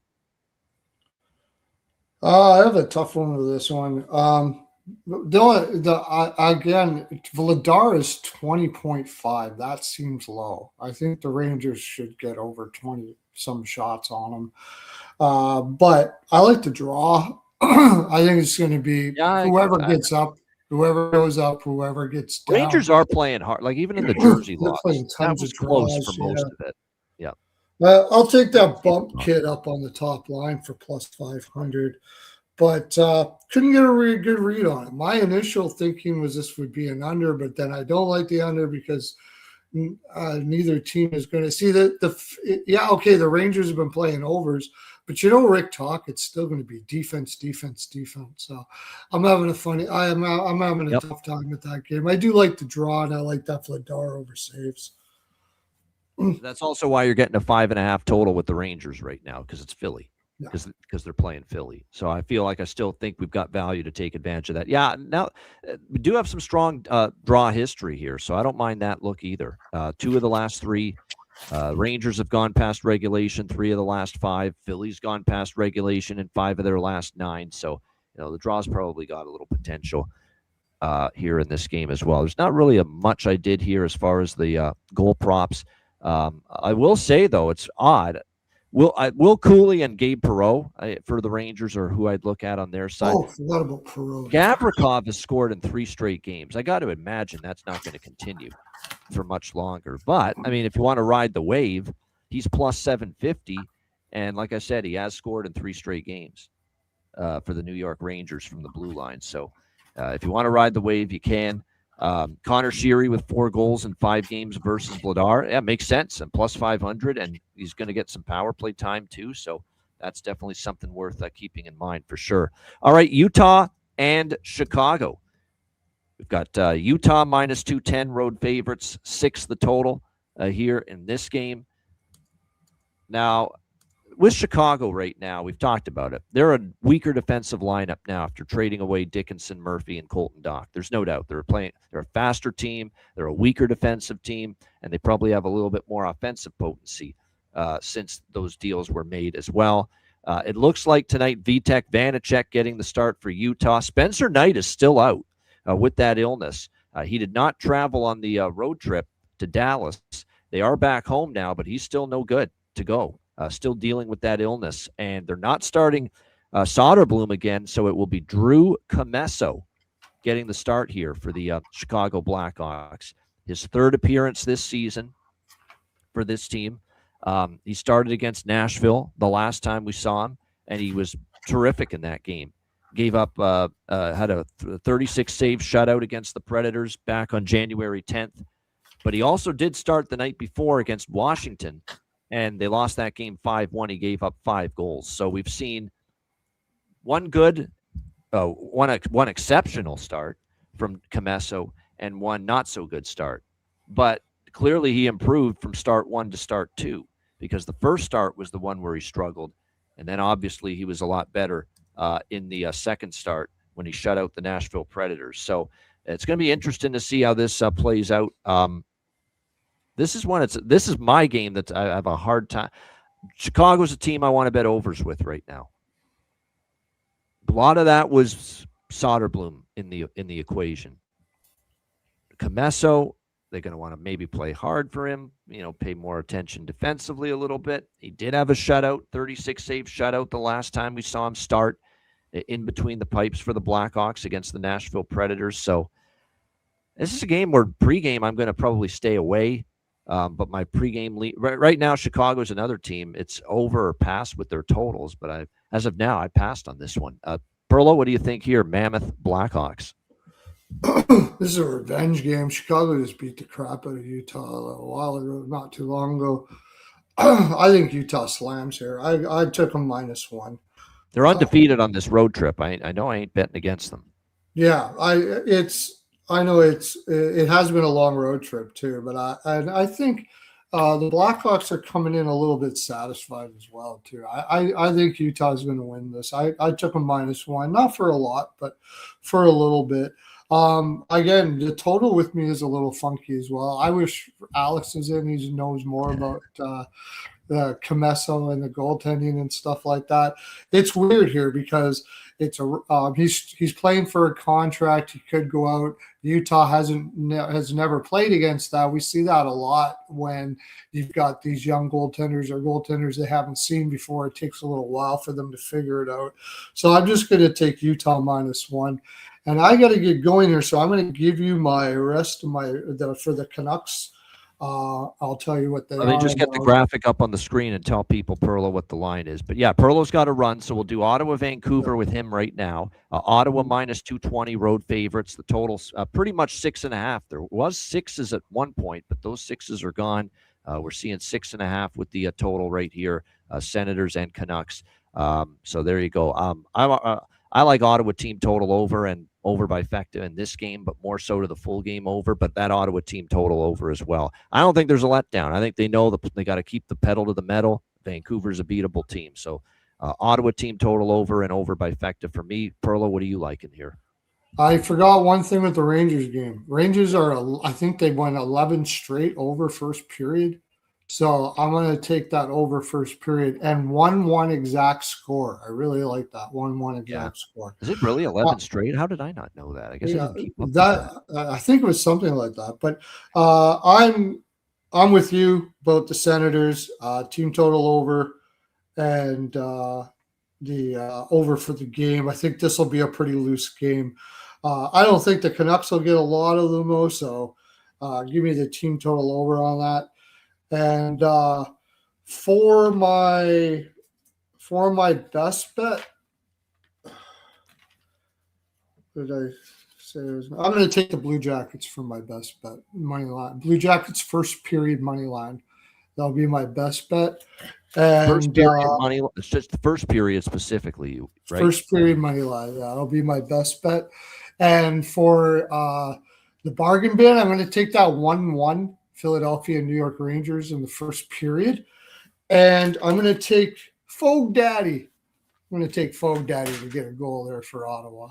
S3: I have a tough one with this one. Again, Vladar is 20.5. That seems low. I think the Rangers should get over 20 some shots on them. But I like to draw. I think it's going to be whoever gets up, whoever goes up, whoever gets down.
S2: Rangers are playing hard. Like even in the Jersey loss, that was close for most of it. Yeah.
S3: I'll take that bump kit up on the top line for plus 500. But couldn't get a really good read on it. My initial thinking was this would be an under, but then I don't like the under because neither team is going to see that. The Rangers have been playing overs, but Rick talk, it's still going to be defense. So I'm having I'm having a tough time with that game. I do like the draw, and I like that Vladar over saves.
S2: That's also why you're getting a 5.5 total with the Rangers right now, because it's Philly. Because they're playing Philly. So I feel like I still think we've got value to take advantage of that. Yeah, now we do have some strong draw history here, so I don't mind that look either. 2 of the last 3. Rangers have gone past regulation 3 of the last 5. Philly's gone past regulation in 5 of their last 9. So, the draw's probably got a little potential here in this game as well. There's not really much I did here as far as the goal props. I will say, though, it's odd. Will Cooley and Gabe Perreault for the Rangers are who I'd look at on their side.
S3: Oh, forgot about Perreault.
S2: Gavrikov has scored in 3 straight games. I got to imagine that's not going to continue for much longer. But, I mean, if you want to ride the wave, he's plus 750. And like I said, he has scored in 3 straight games for the New York Rangers from the blue line. So if you want to ride the wave, you can. Connor Sheary with 4 goals in 5 games versus Vladar. Yeah, makes sense. And plus 500, and he's going to get some power play time too. So that's definitely something worth keeping in mind for sure. All right, Utah and Chicago. We've got Utah minus 210 road favorites, 6 the total here in this game. Now, with Chicago right now, we've talked about it. They're a weaker defensive lineup now after trading away Dickinson, Murphy, and Colton Dach. There's no doubt they're a faster team. They're a weaker defensive team, and they probably have a little bit more offensive potency since those deals were made as well. It looks like tonight Vitek Vanacek getting the start for Utah. Spencer Knight is still out with that illness. He did not travel on the road trip to Dallas. They are back home now, but he's still no good to go. Still dealing with that illness, and they're not starting Soderblom again, so it will be Drew Commesso getting the start here for the Chicago Blackhawks. His 3rd appearance this season for this team. He started against Nashville the last time we saw him, and he was terrific in that game. Gave up, had a 36-save shutout against the Predators back on January 10th, but he also did start the night before against Washington, and they lost that game 5-1. He gave up 5 goals. So we've seen one exceptional start from Commesso and one not so good start. But clearly he improved from start 1 to start 2, because the first start was the one where he struggled. And then obviously he was a lot better in the second start when he shut out the Nashville Predators. So it's going to be interesting to see how this plays out. This is my game that I have a hard time. Chicago's a team I want to bet overs with right now. A lot of that was Soderblom in the equation. Commesso, they're going to want to maybe play hard for him, pay more attention defensively a little bit. He did have a shutout, 36-save shutout the last time we saw him start in between the pipes for the Blackhawks against the Nashville Predators. So this is a game where pregame I'm going to probably stay away. But my pregame lead right now, Chicago is another team. It's over or past with their totals, but as of now, I passed on this one. Perlo, what do you think here? Mammoth Blackhawks.
S3: This is a revenge game. Chicago just beat the crap out of Utah a while ago, not too long ago. I think Utah slams here. I took them -1.
S2: They're undefeated on this road trip. I know I ain't betting against them.
S3: Yeah, I know it has been a long road trip too, but I think the Blackhawks are coming in a little bit satisfied as well too. I think Utah's going to win this. I took them -1, not for a lot, but for a little bit. Again, the total with me is a little funky as well. I wish Alex is in. He knows more about the Camesso and the goaltending and stuff like that. It's weird here because it's he's playing for a contract. He could go out. Utah has never played against that. We see that a lot when you've got these young goaltenders or goaltenders they haven't seen before. It takes a little while for them to figure it out. So I'm just going to take Utah -1. And I got to get going here, so I'm going to give you my rest of for the Canucks. I'll tell you what they are.
S2: Let me just get the graphic up on the screen and tell people, Perlo, what the line is. But yeah, Perlo's got a run, so we'll do Ottawa, Vancouver with him right now. Ottawa -220 road favorites. The total's pretty much 6.5. There was 6s at one point, but those 6s are gone. We're seeing 6.5 with the total right here. Senators and Canucks. So there you go. I like Ottawa team total over by Fecta in this game, but more so to the full game over, but that Ottawa team total over as well. I don't think there's a letdown. I think they know that they got to keep the pedal to the metal. Vancouver's a beatable team. So Ottawa team total over and over by Fecta for me. Perlo, what are you liking here?
S3: I forgot one thing with the Rangers game. Rangers I think they won 11 straight over first period. So I'm going to take that over first period and 1-1 exact score. I really like that 1-1 exact score.
S2: Is it really 11 straight? How did I not know that? I guess I didn't keep up
S3: that. I think it was something like that. But I'm with you about the Senators team total over and the over for the game. I think this will be a pretty loose game. I don't think the Canucks will get a lot of them though. So give me the team total over on that. And for my best bet, what did I say? I'm going to take the Blue Jackets for my best bet money line. Blue Jackets first period money line. That'll be my best bet. And
S2: first period money. It's just the first period specifically, right?
S3: First period money line. Yeah, that'll be my best bet. And for the bargain bin, I'm going to take that 1-1. Philadelphia and New York Rangers in the first period. And I'm going to take Fogue Daddy. I'm going to take Fogue Daddy to get a goal there for Ottawa.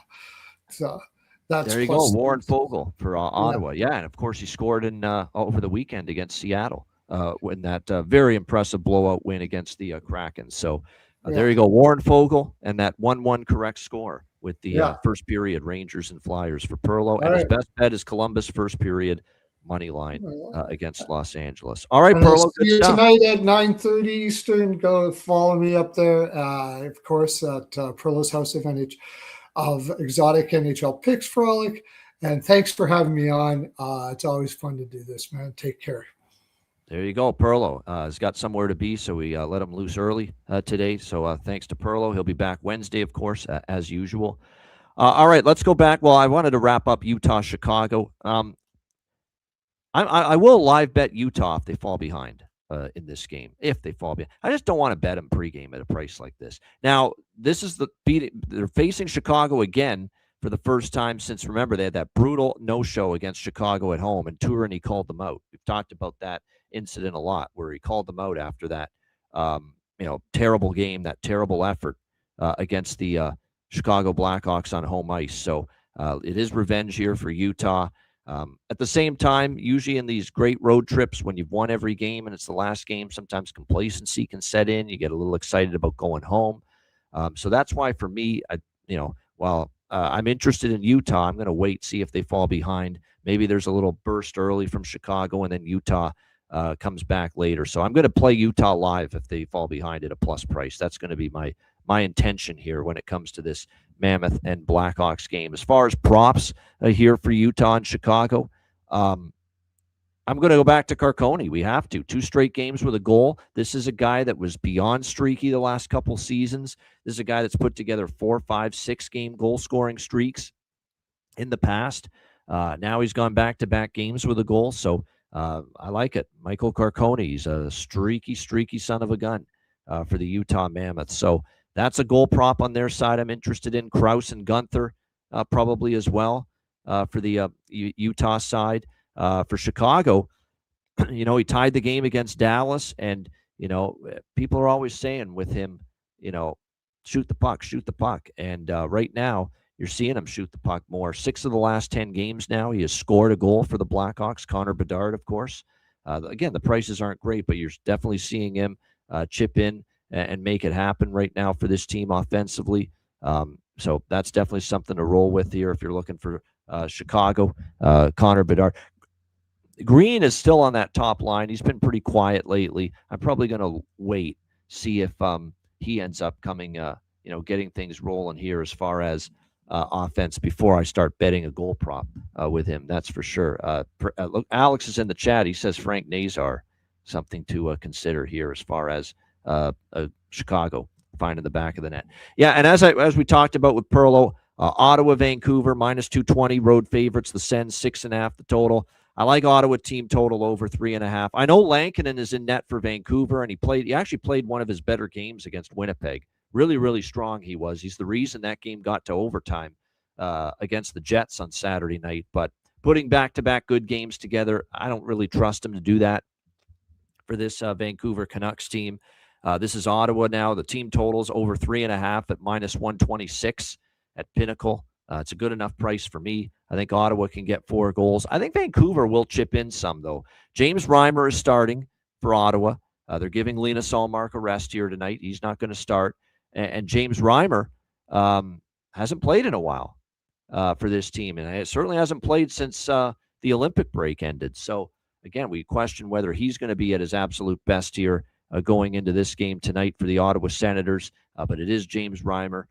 S3: So that's
S2: there you go. Warren Fogle for Ottawa. Yeah, and of course he scored in over the weekend against Seattle in that very impressive blowout win against the Kraken. So there you go. Warren Fogle and that 1-1 correct score with the first period Rangers and Flyers for Perlo. And his best bet is Columbus first period money line against Los Angeles. All right, Perlo.
S3: See you tonight at 9:30 Eastern. Go follow me up there, of course, at Perlo's House of Exotic NHL Picks Frolic. And thanks for having me on. It's always fun to do this, man. Take care.
S2: There you go. Perlo has got somewhere to be, so we let him loose early today. So thanks to Perlo. He'll be back Wednesday, of course, as usual. All right, let's go back. Well, I wanted to wrap up Utah-Chicago. I will live bet Utah if they fall behind in this game. If they fall behind, I just don't want to bet them pregame at a price like this. Now, this is they're facing Chicago again for the first time since, remember, they had that brutal no-show against Chicago at home, and Tourigny called them out. We've talked about that incident a lot, where he called them out after that, terrible game, that terrible effort against the Chicago Blackhawks on home ice. So it is revenge here for Utah. At the same time, usually in these great road trips, when you've won every game and it's the last game, sometimes complacency can set in. You get a little excited about going home. So that's why for me, while I'm interested in Utah, I'm going to wait, see if they fall behind. Maybe there's a little burst early from Chicago and then Utah comes back later. So I'm going to play Utah live if they fall behind at a plus price. That's going to be my intention here when it comes to this Mammoth and Blackhawks game. As far as props here for Utah and Chicago, I'm going to go back to Carcone. We have to. 2 straight games with a goal. This is a guy that was beyond streaky the last couple seasons. This is a guy that's put together 4, 5, 6 game goal scoring streaks in the past. Now he's gone back-to-back games with a goal. So I like it. Michael Carcone, he's a streaky son of a gun for the Utah Mammoths. So that's a goal prop on their side I'm interested in. Krause and Gunther probably as well for the Utah side. For Chicago, he tied the game against Dallas, and, people are always saying with him, shoot the puck. And right now, you're seeing him shoot the puck more. 6 of the last 10 games now, he has scored a goal for the Blackhawks. Connor Bedard, of course. Again, the prices aren't great, but you're definitely seeing him chip in and make it happen right now for this team offensively. So that's definitely something to roll with here if you're looking for Chicago. Connor Bedard. Green is still on that top line. He's been pretty quiet lately. I'm probably going to wait, see if he ends up coming, getting things rolling here as far as offense before I start betting a goal prop with him. That's for sure. Look, Alex is in the chat. He says Frank Nazar, something to consider here as far as Chicago finding the back of the net. Yeah, and as we talked about with Perlo, Ottawa, Vancouver, -220, road favorites. The Sens, 6.5 the total. I like Ottawa team total over 3.5. I know Lankinen is in net for Vancouver, and he actually played one of his better games against Winnipeg. Really, really strong he was. He's the reason that game got to overtime against the Jets on Saturday night. But putting back-to-back good games together, I don't really trust him to do that for this Vancouver Canucks team. This is Ottawa now. The team totals over 3.5 at -126 at Pinnacle. It's a good enough price for me. I think Ottawa can get 4 goals. I think Vancouver will chip in some, though. James Reimer is starting for Ottawa. They're giving Linus Ullmark a rest here tonight. He's not going to start. And James Reimer hasn't played in a while for this team, and it certainly hasn't played since the Olympic break ended. So, again, we question whether he's going to be at his absolute best here going into this game tonight for the Ottawa Senators. But it is James Reimer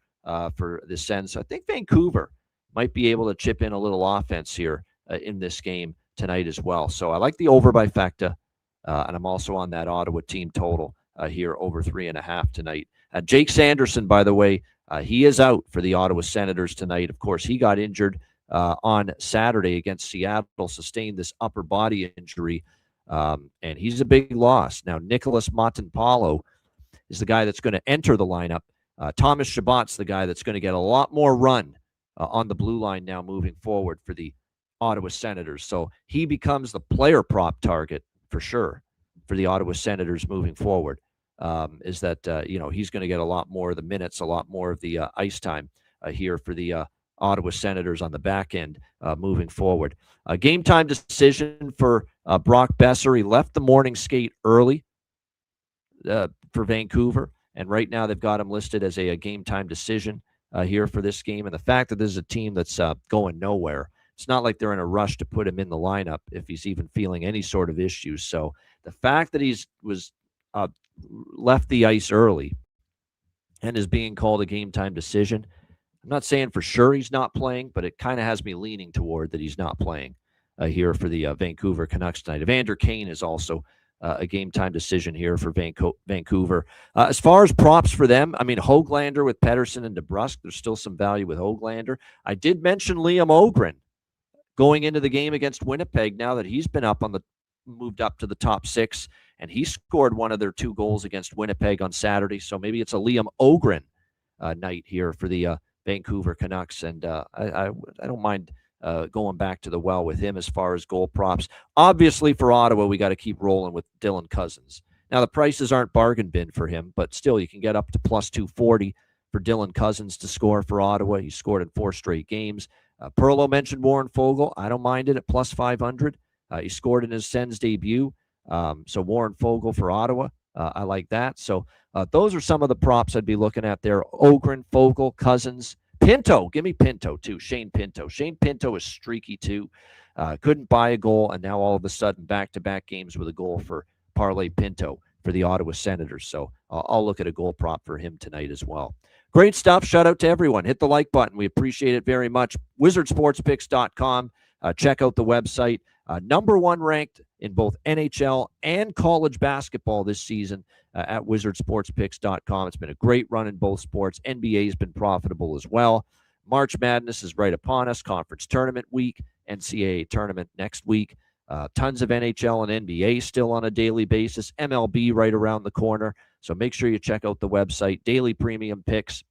S2: for the Sens. So I think Vancouver might be able to chip in a little offense here in this game tonight as well. So I like the over by Fecta, and I'm also on that Ottawa team total here over 3.5 tonight. Jake Sanderson, by the way, he is out for the Ottawa Senators tonight. Of course, he got injured on Saturday against Seattle, sustained this upper body injury, and he's a big loss. Now, Nicholas Montempalo is the guy that's going to enter the lineup. Thomas Chabot's the guy that's going to get a lot more run on the blue line now moving forward for the Ottawa Senators. So he becomes the player prop target for sure for the Ottawa Senators moving forward. Is that, he's going to get a lot more of the minutes, a lot more of the ice time here for the Ottawa Senators on the back end moving forward. Game time decision for Brock Besser. He left the morning skate early for Vancouver. And right now they've got him listed as a game time decision here for this game. And the fact that this is a team that's going nowhere, it's not like they're in a rush to put him in the lineup if he's even feeling any sort of issues. So the fact that was left the ice early and is being called a game time decision, I'm not saying for sure he's not playing, but it kind of has me leaning toward that he's not playing here for the Vancouver Canucks tonight. Evander Kane is also a game time decision here for Vancouver. As far as props for them, I mean, Höglander with Pettersson and DeBrusk, there's still some value with Höglander. I did mention Liam Öhgren going into the game against Winnipeg now that he's been moved up to the top 6, and he scored one of their 2 goals against Winnipeg on Saturday. So maybe it's a Liam Öhgren night here for the Vancouver Canucks, and I don't mind going back to the well with him as far as goal props. Obviously, for Ottawa, we got to keep rolling with Dylan Cousins. Now, the prices aren't bargain bin for him, but still, you can get up to +240 for Dylan Cousins to score for Ottawa. He scored in 4 straight games. Perlo mentioned Warren Fogle. I don't mind it at +500. He scored in his Sens debut. So Warren Fogle for Ottawa, I like that. So those are some of the props I'd be looking at there. Öhgren, Fogle, Cousins, Pinto. Give me Pinto, too. Shane Pinto. Shane Pinto is streaky, too. Couldn't buy a goal, and now all of a sudden back-to-back games with a goal for Parlay Pinto for the Ottawa Senators. So I'll look at a goal prop for him tonight as well. Great stuff. Shout out to everyone. Hit the like button. We appreciate it very much. WizardSportsPicks.com. Check out the website. Number 1 ranked in both NHL and college basketball this season at WizardSportsPicks.com. It's been a great run in both sports. NBA has been profitable as well. March Madness is right upon us. Conference tournament week, NCAA tournament next week. Tons of NHL and NBA still on a daily basis. MLB right around the corner. So make sure you check out the website. Daily premium picks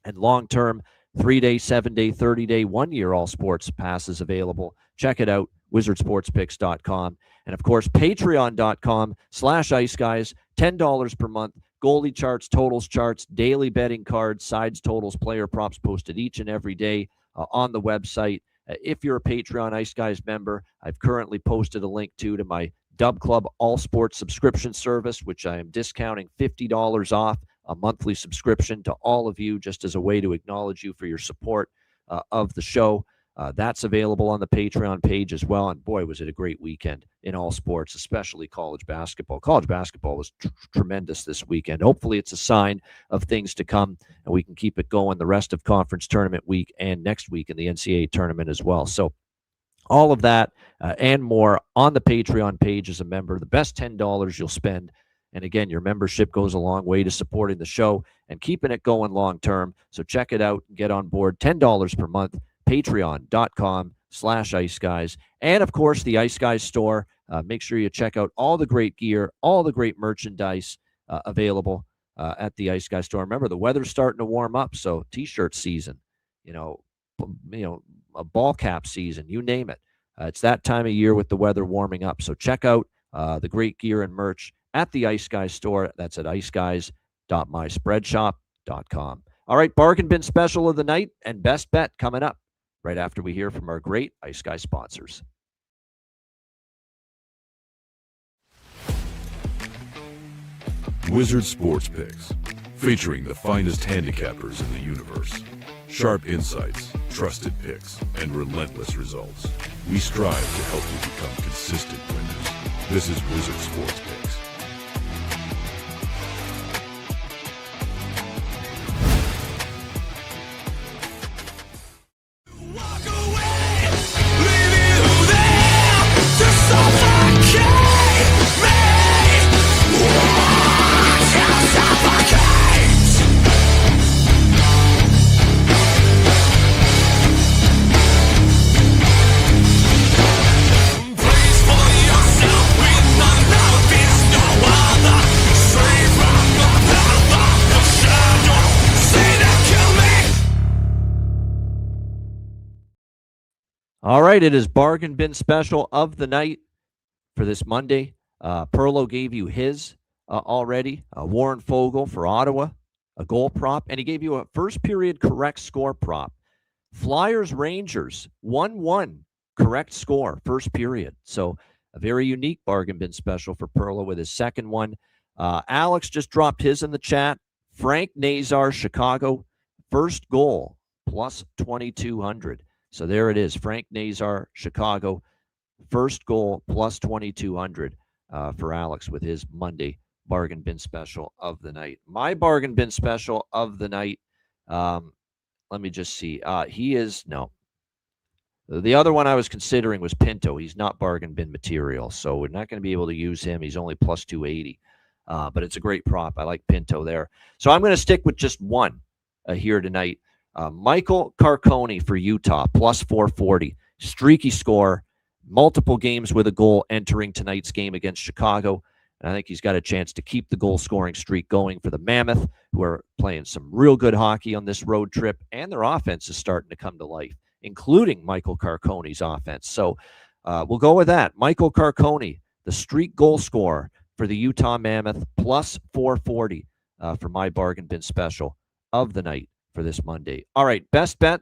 S2: and long-term 3-day, 7-day, 30-day, 1-year all sports passes available. Check it out, wizardsportspicks.com. And, of course, patreon.com/iceguys, $10 per month goalie charts, totals charts, daily betting cards, sides, totals, player props posted each and every day on the website. If you're a Patreon Ice Guys member, I've currently posted a link to my Dub Club All Sports subscription service, which I am discounting $50 off a monthly subscription to all of you, just as a way to acknowledge you for your support of the show. That's available on the Patreon page as well. And boy, was it a great weekend in all sports, especially college basketball. College basketball was tremendous this weekend. Hopefully it's a sign of things to come, and we can keep it going the rest of conference tournament week and next week in the NCAA tournament as well. So all of that and more on the Patreon page as a member. The best $10 you'll spend. And again, your membership goes a long way to supporting the show and keeping it going long term. So check it out and get on board. $10 per month. Patreon.com/Ice Guys. And of course, the Ice Guys store. Make sure you check out all the great gear, all the great merchandise available at the Ice Guys store. Remember, the weather's starting to warm up, so t-shirt season, a ball cap season, you name it. It's that time of year with the weather warming up. So check out the great gear and merch at the Ice Guys store. That's at iceguys.myspreadshop.com. All right, bargain bin special of the night and best bet coming up right after we hear from our great Ice Guys sponsors.
S4: Wizard Sports Picks, featuring the finest handicappers in the universe. Sharp insights, trusted picks, and relentless results. We strive to help you become consistent winners. This is Wizard Sports Picks.
S2: All right, it is bargain bin special of the night for this Monday. Perlo gave you his already. Warren Fogle for Ottawa, a goal prop, and he gave you a first period correct score prop. Flyers Rangers 1-1 correct score first period. So a very unique bargain bin special for Perlo with his second one. Alex just dropped his in the chat. Frank Nazar, Chicago, first goal plus 2,200. So there it is. Frank Nazar, Chicago, first goal plus 2,200 for Alex with his Monday bargain bin special of the night. My bargain bin special of the night, let me just see. He is, no. The other one I was considering was Pinto. He's not bargain bin material, so we're not going to be able to use him. He's only plus 280, but it's a great prop. I like Pinto there. So I'm going to stick with just one here tonight. Michael Carcone for Utah, plus 440. Streaky score, multiple games with a goal entering tonight's game against Chicago. And I think he's got a chance to keep the goal-scoring streak going for the Mammoth, who are playing some real good hockey on this road trip, and their offense is starting to come to life, including Michael Carcone's offense. So we'll go with that. Michael Carcone, the streak goal scorer for the Utah Mammoth, plus 440 for my bargain bin special of the night for this Monday. All right, best bet.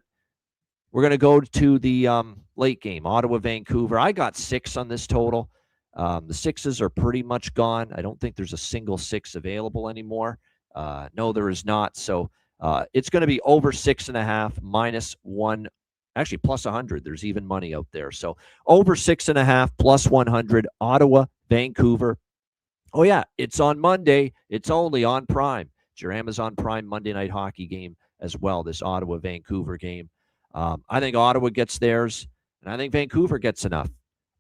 S2: We're going to go to the late game, Ottawa, Vancouver. I got 6 on this total. The 6s are pretty much gone. I don't think there's a single 6 available anymore. No, there is not. So it's going to be over 6.5 minus 1. Actually, plus 100. There's even money out there. So over 6.5 plus 100. Ottawa, Vancouver. Oh, yeah, it's on Monday. It's only on Prime. It's your Amazon Prime Monday Night Hockey game as well, this Ottawa-Vancouver game. I think Ottawa gets theirs, and I think Vancouver gets enough.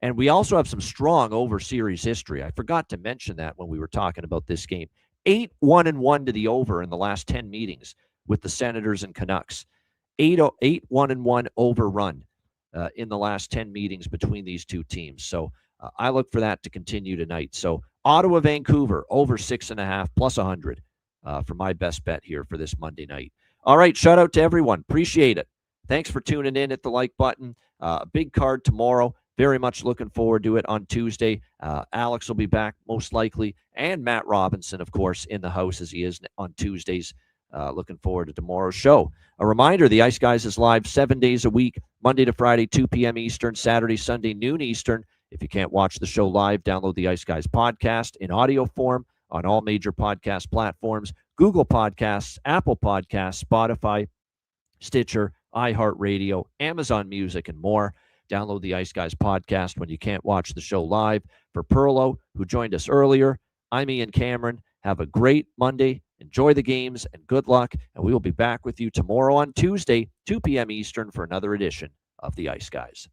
S2: And we also have some strong over-series history. I forgot to mention that when we were talking about this game. 8-1-1 to the over in the last 10 meetings with the Senators and Canucks. 8-1-1 over run in the last 10 meetings between these two teams. So I look for that to continue tonight. So Ottawa, Vancouver, over 6.5 plus 100 for my best bet here for this Monday night. All right, shout out to everyone. Appreciate it. Thanks for tuning in. Hit the like button. Big card tomorrow. very much looking forward to it on Tuesday. Alex will be back most likely, and Matt Robinson, of course, in the house as he is on Tuesdays. Looking forward to tomorrow's show. A reminder, the Ice Guys is live 7 days a week, Monday to Friday, 2 p.m. Eastern, Saturday, Sunday, noon Eastern. If you can't watch the show live, download the Ice Guys podcast in audio form on all major podcast platforms, Google Podcasts, Apple Podcasts, Spotify, Stitcher, iHeartRadio, Amazon Music, and more. Download the Ice Guys podcast when you can't watch the show live. For Perlo, who joined us earlier, I'm Ian Cameron. Have a great Monday. Enjoy the games and good luck. And we will be back with you tomorrow on Tuesday, 2 p.m. Eastern, for another edition of the Ice Guys.